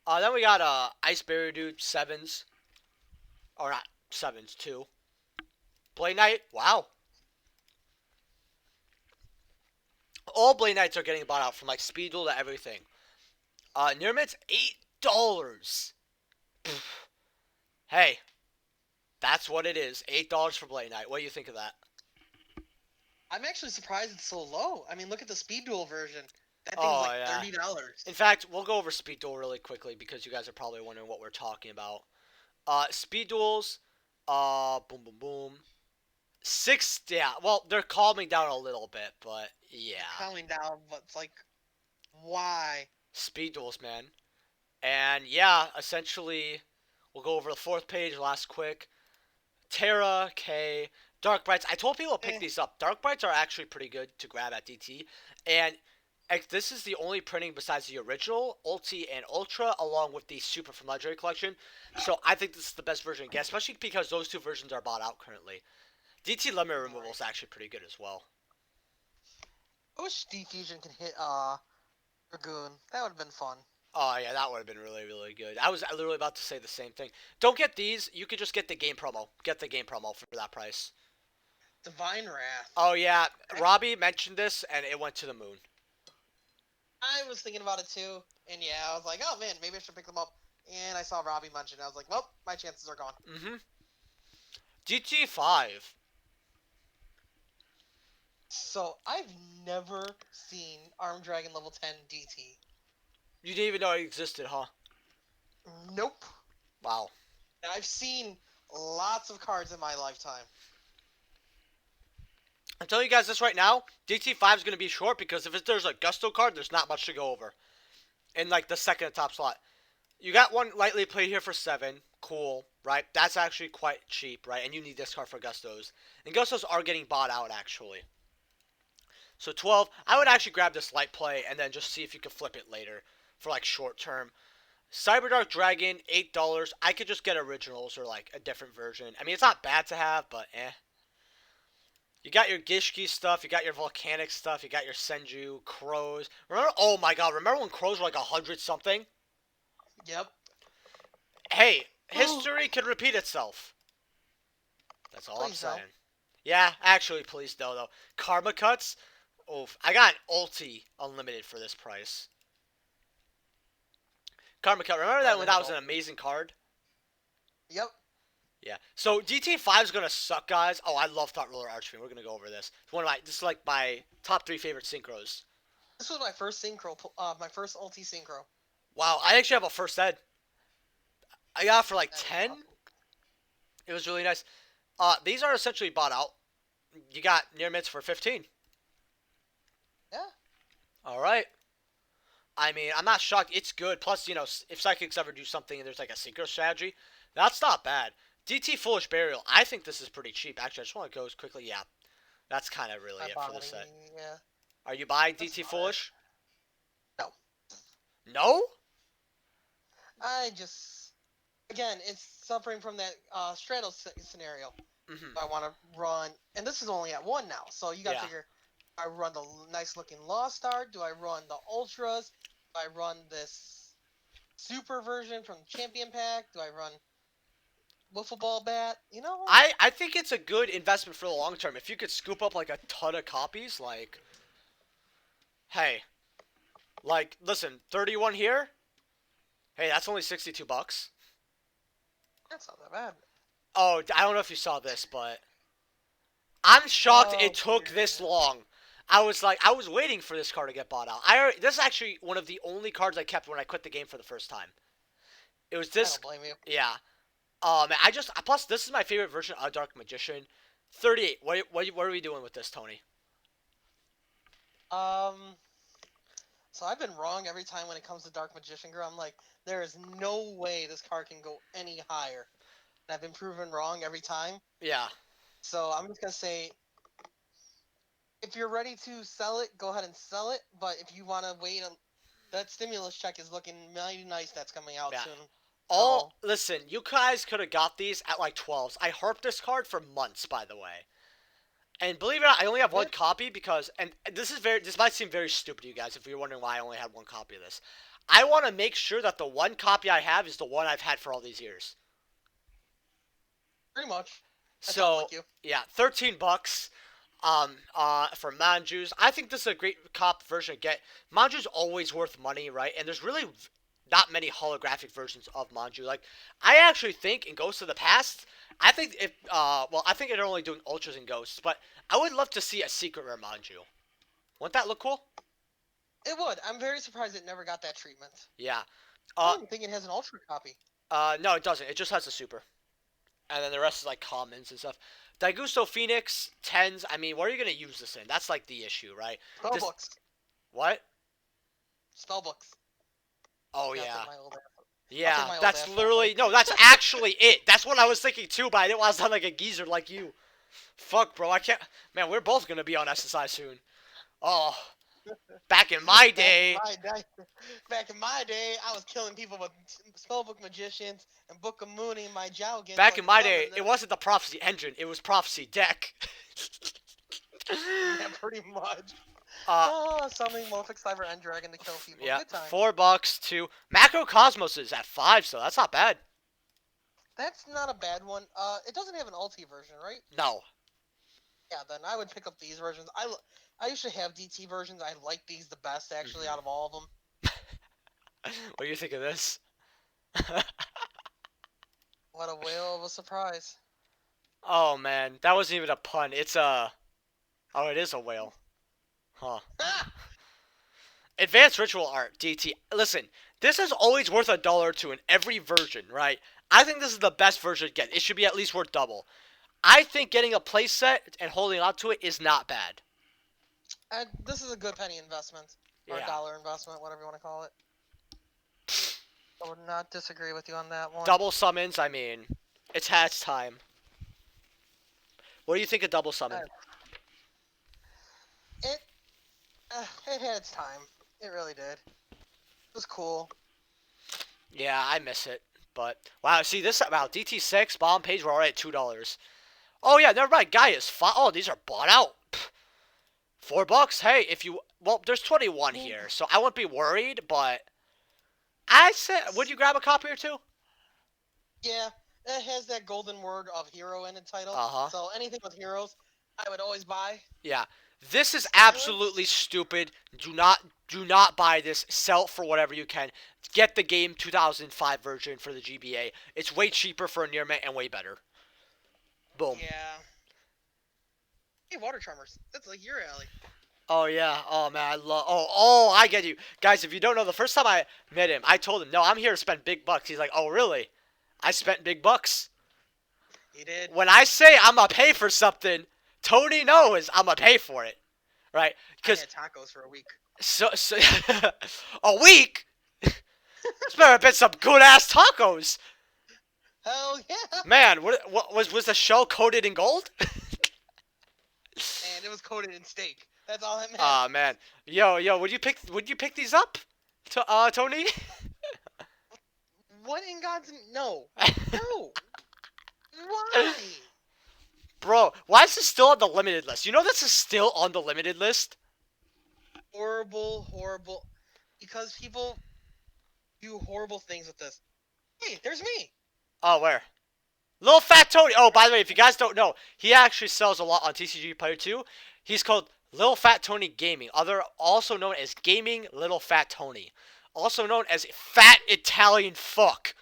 Then we got Ice Barrier Dude 7s. Or not 7s, 2. Blade Knight. Wow. All Blade Knights are getting bought out from like Speed Duel to everything. Near Mid's $8. Hey, that's what it is. $8 for Blade Knight. What do you think of that? I'm actually surprised it's so low. I mean, look at the Speed Duel version. That thing's Oh, like yeah. $30. In fact, we'll go over Speed Duel really quickly because you guys are probably wondering what we're talking about. Speed Duels, boom, boom, boom. 6, yeah, well, they're calming down a little bit, but yeah. Calming down, but it's like, why? Speed Duels, man. And yeah, essentially, we'll go over the 4th page, last quick. Terra, K, Dark Brights. I told people to pick these up. Dark Brights are actually pretty good to grab at DT. And this is the only printing besides the original, Ulti, and Ultra, along with the Super from Legendary Collection. So I think this is the best version to get, especially because those 2 versions are bought out currently. DT Lemon Removal is actually pretty good as well. I wish D-Fusion can hit Dragoon. That would have been fun. Oh, yeah, that would have been really, really good. I was literally about to say the same thing. Don't get these. You could just get the game promo. Get the game promo for that price. Divine Wrath. Oh, yeah. Robbie mentioned this, and it went to the moon. I was thinking about it too, and yeah, I was like, oh man, maybe I should pick them up. And I saw Robbie mention it. I was like, well, my chances are gone. Mm-hmm. GT5. So, I've never seen Arm Dragon level 10 DT. You didn't even know it existed, huh? Nope. Wow. And I've seen lots of cards in my lifetime. I'm telling you guys this right now, DT5 is going to be short because if there's a Gusto card, there's not much to go over. In, like, the second to top slot. You got one lightly played here for 7. Cool, right? That's actually quite cheap, right? And you need this card for Gustos. And Gustos are getting bought out, actually. So 12, I would actually grab this light play and then just see if you can flip it later for, like, short term. Cyberdark Dragon, $8. I could just get originals or, like, a different version. I mean, it's not bad to have, but eh. You got your Gishki stuff, you got your Volcanic stuff, you got your Senju, Crows. Remember? Oh my god, remember when Crows were like 100 something? Yep. Hey, history can repeat itself. That's all I'm Please don't. saying. Yeah, actually, please no, though. Karma Cuts? Oof. I got an Ulti Unlimited for this price. Karma Cut, remember that when that was an amazing card? Yep. Yeah. So DT5 is gonna suck, guys. Oh, I love Thought Roller Archfiend. We're gonna go over this. It's one of my. This is like my top 3 favorite synchros. This was my first synchro, my first ulti synchro. Wow, I actually have a first ed. I got it for like 10. It was really nice. These are essentially bought out. You got near mids for 15. Yeah. All right. I mean, I'm not shocked. It's good. Plus, you know, if Psychics ever do something and there's like a synchro strategy, that's not bad. DT Foolish Burial. I think this is pretty cheap. Actually, I just want to go as quickly. Yeah, that's kind of really it for the set. Yeah. Are you buying DT Foolish? No. No? I just, again, it's suffering from that Stratos scenario. Mm-hmm. I want to run, and this is only at 1 now, so you got to figure, I run the nice looking Lost Star, do I run the Ultras, do I run this Super version from the Champion Pack, do I run wiffle ball bat. You know, I think it's a good investment for the long term. If you could scoop up like a ton of copies, like, hey, like, listen, 31 here. Hey, that's only $62. that's not that bad. Oh, I don't know if you saw this, but I'm shocked it Oh took dear. this long. I was waiting for this card to get bought out. This is actually one of the only cards I kept when I quit the game for the first time. It was I this, don't blame you. yeah. I just plus this is my favorite version of Dark Magician. 38. What are we doing with this, Tony? Um, so I've been wrong every time when it comes to Dark Magician Girl. I'm like, there is no way this card can go any higher. And I've been proven wrong every time. Yeah. So I'm just gonna say, if you're ready to sell it, go ahead and sell it. But if you want to wait, that stimulus check is looking mighty nice. That's coming out Yeah. soon. All listen, you guys could have got these at like 12s. I harped this card for months, by the way. And believe it or not, I only have one copy because, and this might seem very stupid to you guys if you're wondering why I only had one copy of this. I want to make sure that the one copy I have is the one I've had for all these years. Pretty much. So Like you. yeah, $13. For Manju's, I think this is a great cop version to get. Manju's always worth money, right? And there's really not many holographic versions of Manju. Like, I actually think in Ghosts of the Past, I think if I think they're only doing ultras and ghosts, but I would love to see a secret rare Manju. Wouldn't that look cool? It would. I'm very surprised it never got that treatment. Yeah. I don't even think it has an ultra copy. No, it doesn't. It just has a super, and then the rest is like commons and stuff. Daigusto Phoenix 10s. I mean, what are you gonna use this in? That's like the issue, right? Spellbooks. What? Spellbooks. Oh That's yeah. like my old ass. Yeah, my that's old ass literally no. That's actually it. That's what I was thinking too, but I didn't want to sound like a geezer like you. Fuck, bro. I can't. Man, we're both gonna be on SSI soon. Oh, back in my day. Back in my day, I was killing people with spellbook magicians and Book of Mooney, my Jowgin. Back in my day, it wasn't the prophecy engine. It was prophecy deck. Yeah, pretty much. Summoning Morphic Cyber End Dragon to kill people. Yeah, Good time. $4 to Macrocosmos is at 5, so that's not bad. That's not a bad one. It doesn't have an ulti version, right? No. Yeah, then I would pick up these versions. I usually have DT versions. I like these the best, actually, out of all of them. What do you think of this? What a whale of a surprise. Oh man, that wasn't even a pun. It's a. Oh, it is a whale. Huh. Advanced Ritual Art, DT. Listen, this is always worth $1 or $2 in every version, right? I think this is the best version to get. It should be at least worth double. I think getting a playset and holding on to it is not bad. This is a good penny investment. Or dollar investment, whatever you want to call it. I would not disagree with you on that one. Double summons, I mean, it's had its time. What do you think of double summon? It had its time. It really did. It was cool. Yeah, I miss it. But, wow, see this, wow, DT6, bomb page, we're already at $2. Oh, yeah, never mind, Gaia's 5. Oh, these are bought out. $4, hey, if you, well, there's 21 here, so I wouldn't be worried, but I said, would you grab a copy or two? Yeah, it has that golden word of hero in the title. So anything with heroes, I would always buy. Yeah. This is absolutely stupid. Do not buy this. Sell it for whatever you can. Get the game 2005 version for the GBA. It's way cheaper for a near mint and way better. Boom. Yeah. Hey, water charmers. That's like your alley. Oh yeah. Oh man, I love. Oh, I get you, guys. If you don't know, the first time I met him, I told him, "No, I'm here to spend big bucks." He's like, "Oh really? I spent big bucks." He did. When I say I'm gonna pay for something, Tony knows I'm gonna pay for it, right? Because I had tacos for a week. So a week. It's better been some good ass tacos. Hell yeah. Man, what was the shell coated in gold? And it was coated in steak. That's all that meant. Aw man, yo, would you pick these up, Tony? What in God's no? No. Why? Bro, why is this still on the limited list? You know this is still on the limited list? Horrible. Because people do horrible things with this. Hey, there's me. Oh, where? Little Fat Tony. Oh, by the way, if you guys don't know, he actually sells a lot on TCG Player 2. He's called Little Fat Tony Gaming, also known as Gaming Little Fat Tony, also known as Fat Italian Fuck.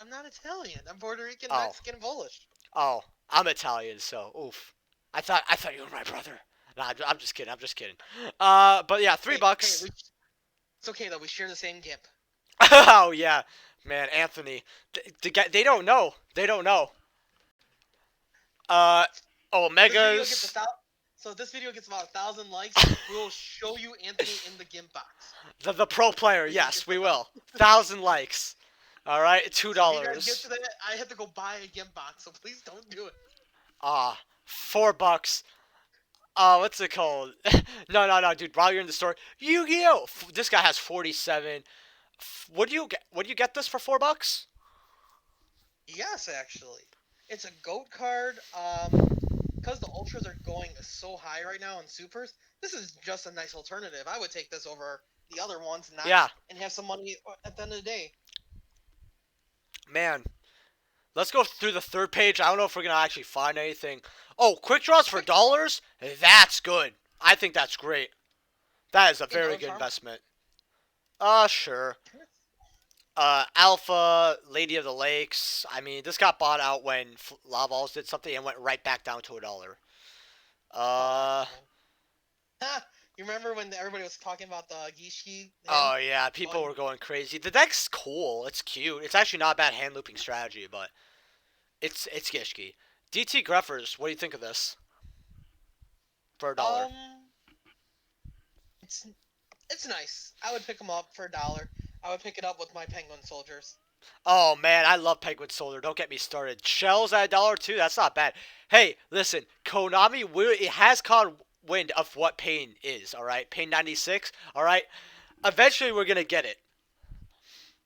I'm not Italian. I'm Puerto Rican, Oh, Mexican, Polish. oh, I'm Italian, so oof. I thought you were my brother. Nah, I'm just kidding. I'm just kidding. But yeah, three Hey, okay, bucks. it's okay though. We share the same gimp. Oh yeah, man, Anthony. They don't know. They don't know. Uh, oh, This video gets Megas. so if this video gets about 1,000 likes, we will show you Anthony in the gimp box. The pro player, yes, we will. 1,000 likes. All right, $2. So if you guys get to that, I have to go buy a gimp box. So please don't do it. $4. What's it called? No, dude. While you're in the store, Yu-Gi-Oh! This guy has 47. Would you get? Would you get this for $4? Yes, actually, it's a goat card. Because the ultras are going so high right now in supers, this is just a nice alternative. I would take this over the other ones, Yeah, and have some money at the end of the day. man. Let's go through the third page. I don't know if we're gonna actually find anything. Oh, quick draws for dollars? That's good. I think that's great. That is a very good investment. Sure. Alpha, Lady of the Lakes. I mean, this got bought out when Laval's did something and went right back down to $1. You remember when everybody was talking about the Gishki? Oh yeah, people were going crazy. The deck's cool. It's cute. It's actually not a bad hand looping strategy, but it's Gishki. DT Greffers, what do you think of this? For $1. It's nice. I would pick them up for $1. I would pick it up with my Penguin Soldiers. Oh man, I love Penguin Soldier. Don't get me started. Shells at $1 too. That's not bad. Hey, listen, Konami it has caught wind of what pain is. All right, pain 96. All right, eventually we're gonna get it.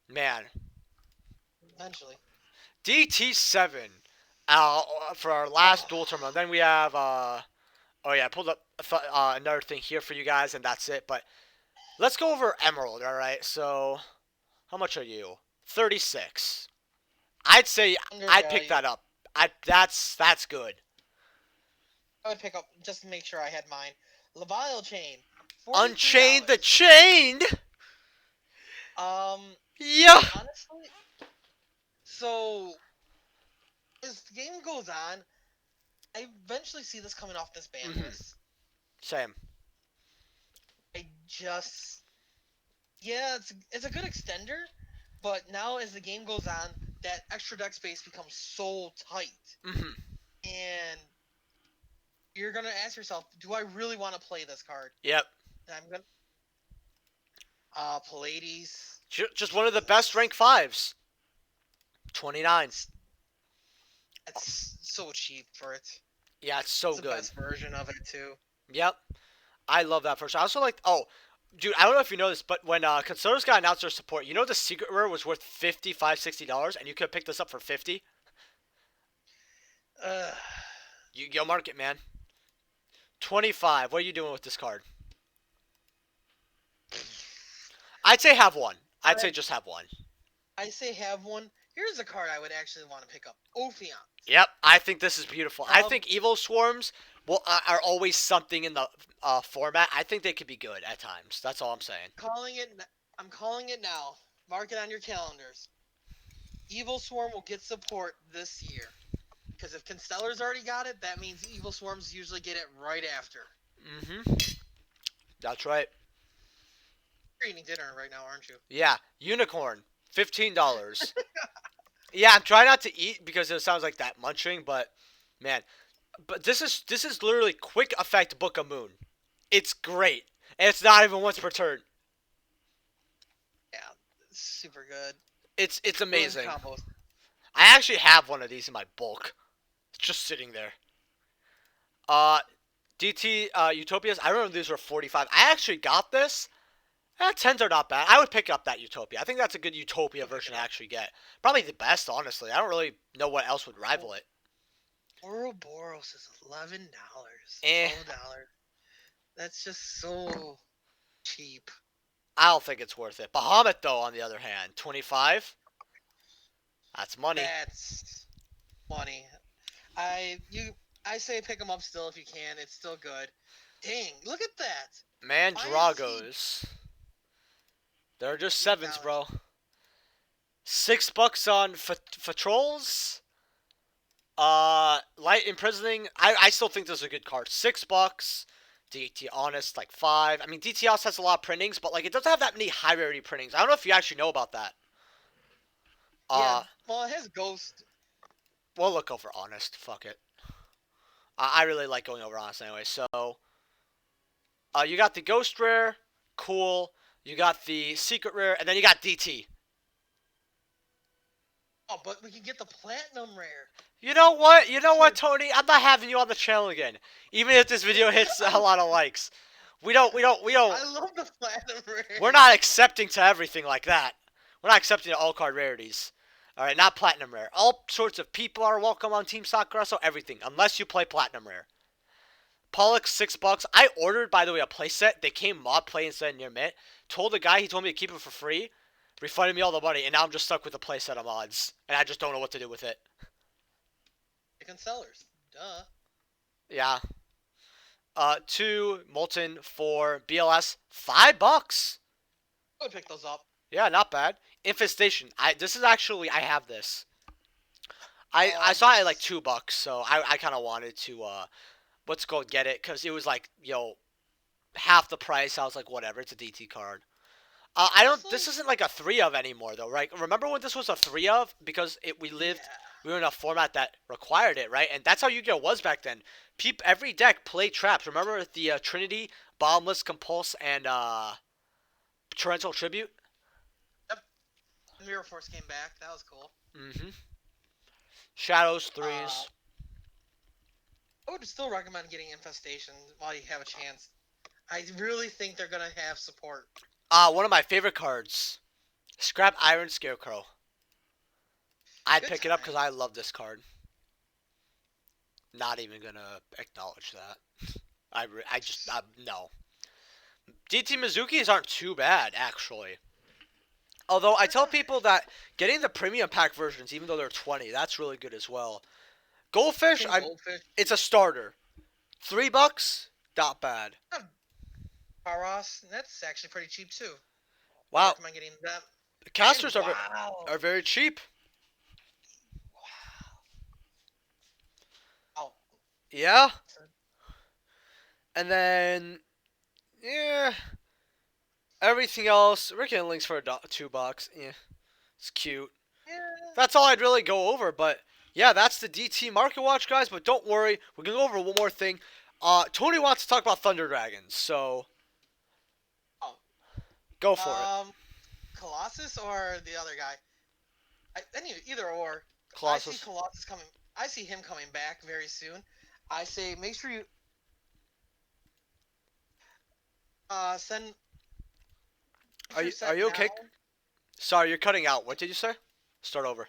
Man, Eventually. DT7. For our last dual tournament. Then we have oh yeah, I pulled up another thing here for you guys, and that's it. But let's go over Emerald. All right, so how much are you? 36. I'd say I'd pick that up. That's good. I would pick up just to make sure I had mine. Leviathan Chain. Unchained the Chained. Yeah. Honestly, so as the game goes on, I eventually see this coming off this ban list. Same. Yeah, it's a good extender, but now as the game goes on, that extra deck space becomes so tight, and you're gonna ask yourself, do I really want to play this card? Yep. And I'm gonna Pallades. Just one of the best rank 5s. 29. It's so cheap for it. Yeah, it's so good. The best version of it too. Yep. I love that version. I also like. Oh, dude, I don't know if you know this, but when Consoles got announced their support, you know the secret rare was worth $55, $60, and you could pick this up for 50. Yu-Gi-Oh market, man. 25. What are you doing with this card? I'd say have one. I'd say just have one. I say have one. Here's a card I would actually want to pick up. Ophion. Yep, I think this is beautiful. I think Evo Swarms are always something in the format. I think they could be good at times. That's all I'm saying. I'm calling it now. Mark it on your calendars. Evil Swarm will get support this year. Because if Constellar's already got it, that means Evil Swarms usually get it right after. That's right. You're eating dinner right now, aren't you? Yeah, Unicorn, $15. Yeah, I'm trying not to eat because it sounds like that munching, but man, this is literally quick effect Book of Moon. It's great, and it's not even once per turn. Yeah, it's super good. It's amazing. I actually have one of these in my bulk. It's just sitting there. DT Utopias. I remember these were 45. I actually got this. 10s are not bad. I would pick up that Utopia. I think that's a good Utopia version to actually get. Probably the best, honestly. I don't really know what else would rival it. Ouroboros is $11. $12. That's just so cheap. I don't think it's worth it. Bahamut, though, on the other hand, 25. That's money. money. I say pick them up still if you can. It's still good. Dang, look at that. INC Mandragos. They're just sevens, $8. bro. $6 on patrols. Light imprisoning. I still think this is a good card. $6. DT honest like 5. I mean DT also has a lot of printings, but like it doesn't have that many high rarity printings. I don't know if you actually know about that. Yeah, well, it has Ghost. We'll look over honest. Fuck it. I really like going over honest anyway. So, you got the ghost rare, cool. You got the secret rare, and then you got DT. Oh, but we can get the platinum rare. You know what? You know what, Tony? I'm not having you on the channel again. Even if this video hits a lot of likes. We don't. I love the platinum rare. We're not accepting to everything like that. We're not accepting to all card rarities. Alright, not platinum rare. All sorts of people are welcome on Team Sakura, so everything. Unless you play platinum rare. Pollux, $6. I ordered, by the way, a playset. They came mod play instead of near mint. Told the guy, he told me to keep it for free. Refunded me all the money, and now I'm just stuck with a playset of mods. And I just don't know what to do with it. Chicken sellers. Duh. Yeah. 2, Molten, 4, BLS, $5. I would pick those up. Yeah, not bad. Infestation. I have this. I saw it at like $2, so I kind of wanted to, let's go get it, because it was like, half the price. I was like, whatever, it's a DT card. This isn't like a 3 of anymore, though, right? Remember when this was a 3 of? Because we were in a format that required it, right? And that's how Yu-Gi-Oh! Was back then. Every deck played traps. Remember the Trinity, Boundless, Compulse, and Torrential Tribute? Yep. Mirror Force came back. That was cool. Mm-hmm. Shadows, 3s. I would still recommend getting Infestation while you have a chance. I really think they're going to have support. One of my favorite cards. Scrap Iron Scarecrow. I'd pick it up because I love this card. Not even gonna acknowledge that. No. DT Mizukis aren't too bad, actually. Although I tell people that getting the premium pack versions, even though they're 20, that's really good as well. Goldfish, it's a starter. $3, not bad. Paros, that's actually pretty cheap too. Wow. I recommend getting that. The casters are very cheap. Wow. Yeah. And then, yeah. Everything else, we're getting links for $2. Yeah. It's cute. Yeah. That's all I'd really go over, but yeah, that's the DT Market Watch, guys. But don't worry, we're gonna go over one more thing. Tony wants to talk about Thunder Dragons, so go for it. Colossus or the other guy? Either or. Colossus. I see Colossus coming. I see him coming back very soon. I say make sure you send. Are you okay? Sorry, you're cutting out. What did you say? Start over.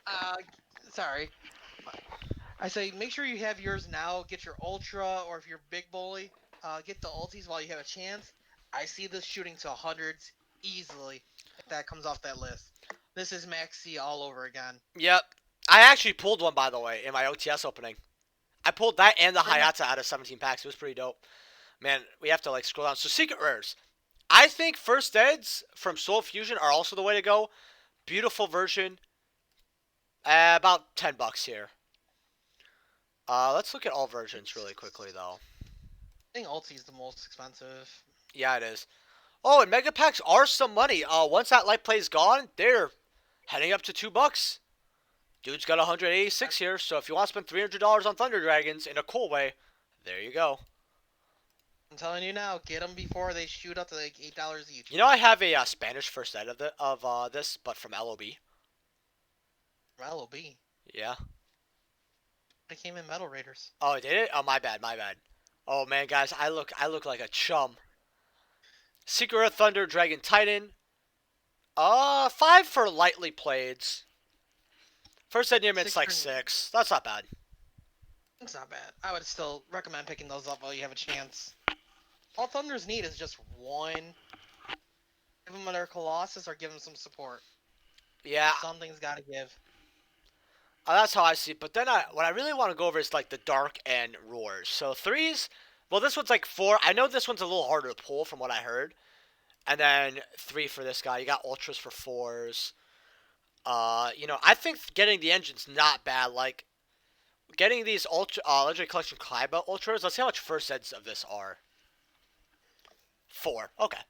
Sorry. I say make sure you have yours now. Get your Ultra, or if you're Big Bully, get the ultis while you have a chance. I see this shooting to hundreds easily if that comes off that list. This is Max C all over again. Yep. I actually pulled one, by the way, in my OTS opening. I pulled that and the Hayata out of 17 packs. It was pretty dope. Man, we have to like scroll down. So secret rares. I think first eds from Soul Fusion are also the way to go. Beautiful version. About $10 here. Let's look at all versions really quickly, though. I think Ulti is the most expensive. Yeah, it is. Oh, and Mega Packs are some money. Once that light play is gone, they're heading up to $2. Dude's got 186 here, so if you want to spend $300 on Thunder Dragons in a cool way, there you go. I'm telling you now, get them before they shoot up to like $8 each. You know, I have a Spanish first ed of this, but from LOB. From LOB? Yeah. It came in Metal Raiders. Oh, did it? Oh, my bad. Oh man, guys, I look like a chum. Secret of Thunder Dragon Titan. 5 for lightly played. First ed near it's like 6. That's not bad. It's not bad. I would still recommend picking those up while you have a chance. All Thunders need is just one. Give them their Colossus or give them some support. Yeah. Something's got to give. That's how I see it. But then what I really want to go over is like the dark and roars. So threes, well, this one's like four. I know this one's a little harder to pull from what I heard. And then three for this guy. You got ultras for fours. I think getting the engine's not bad. Like getting these legendary collection Kuriboh ultras. Let's see how much first eds of this are. Four. Okay.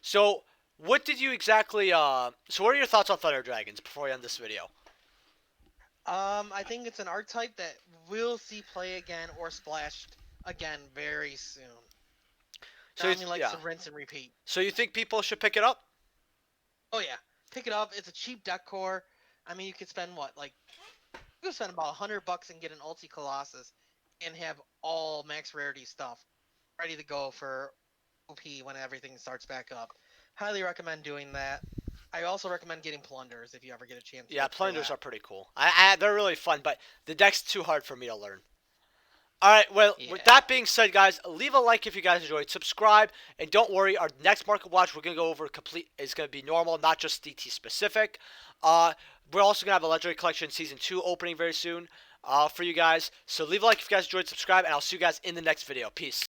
So what did you exactly? So what are your thoughts on Thunder Dragons before we end this video? I think it's an archetype that we'll see play again or splashed again very soon. So Tommy likes to rinse and repeat. So you think people should pick it up? Oh yeah, pick it up. It's a cheap deck core. I mean, you could spend what, like, you could spend about $100 and get an Ulti Colossus, and have all max rarity stuff ready to go for OP when everything starts back up. Highly recommend doing that. I also recommend getting Plunders if you ever get a chance. Yeah, Plunders are pretty cool. They're really fun, but the deck's too hard for me to learn. Alright, well, with that being said, guys, leave a like if you guys enjoyed. Subscribe, and don't worry, our next market watch we're going to go over is going to be normal, not just DT specific. We're also going to have a Legendary Collection Season 2 opening very soon for you guys. So leave a like if you guys enjoyed, subscribe, and I'll see you guys in the next video. Peace.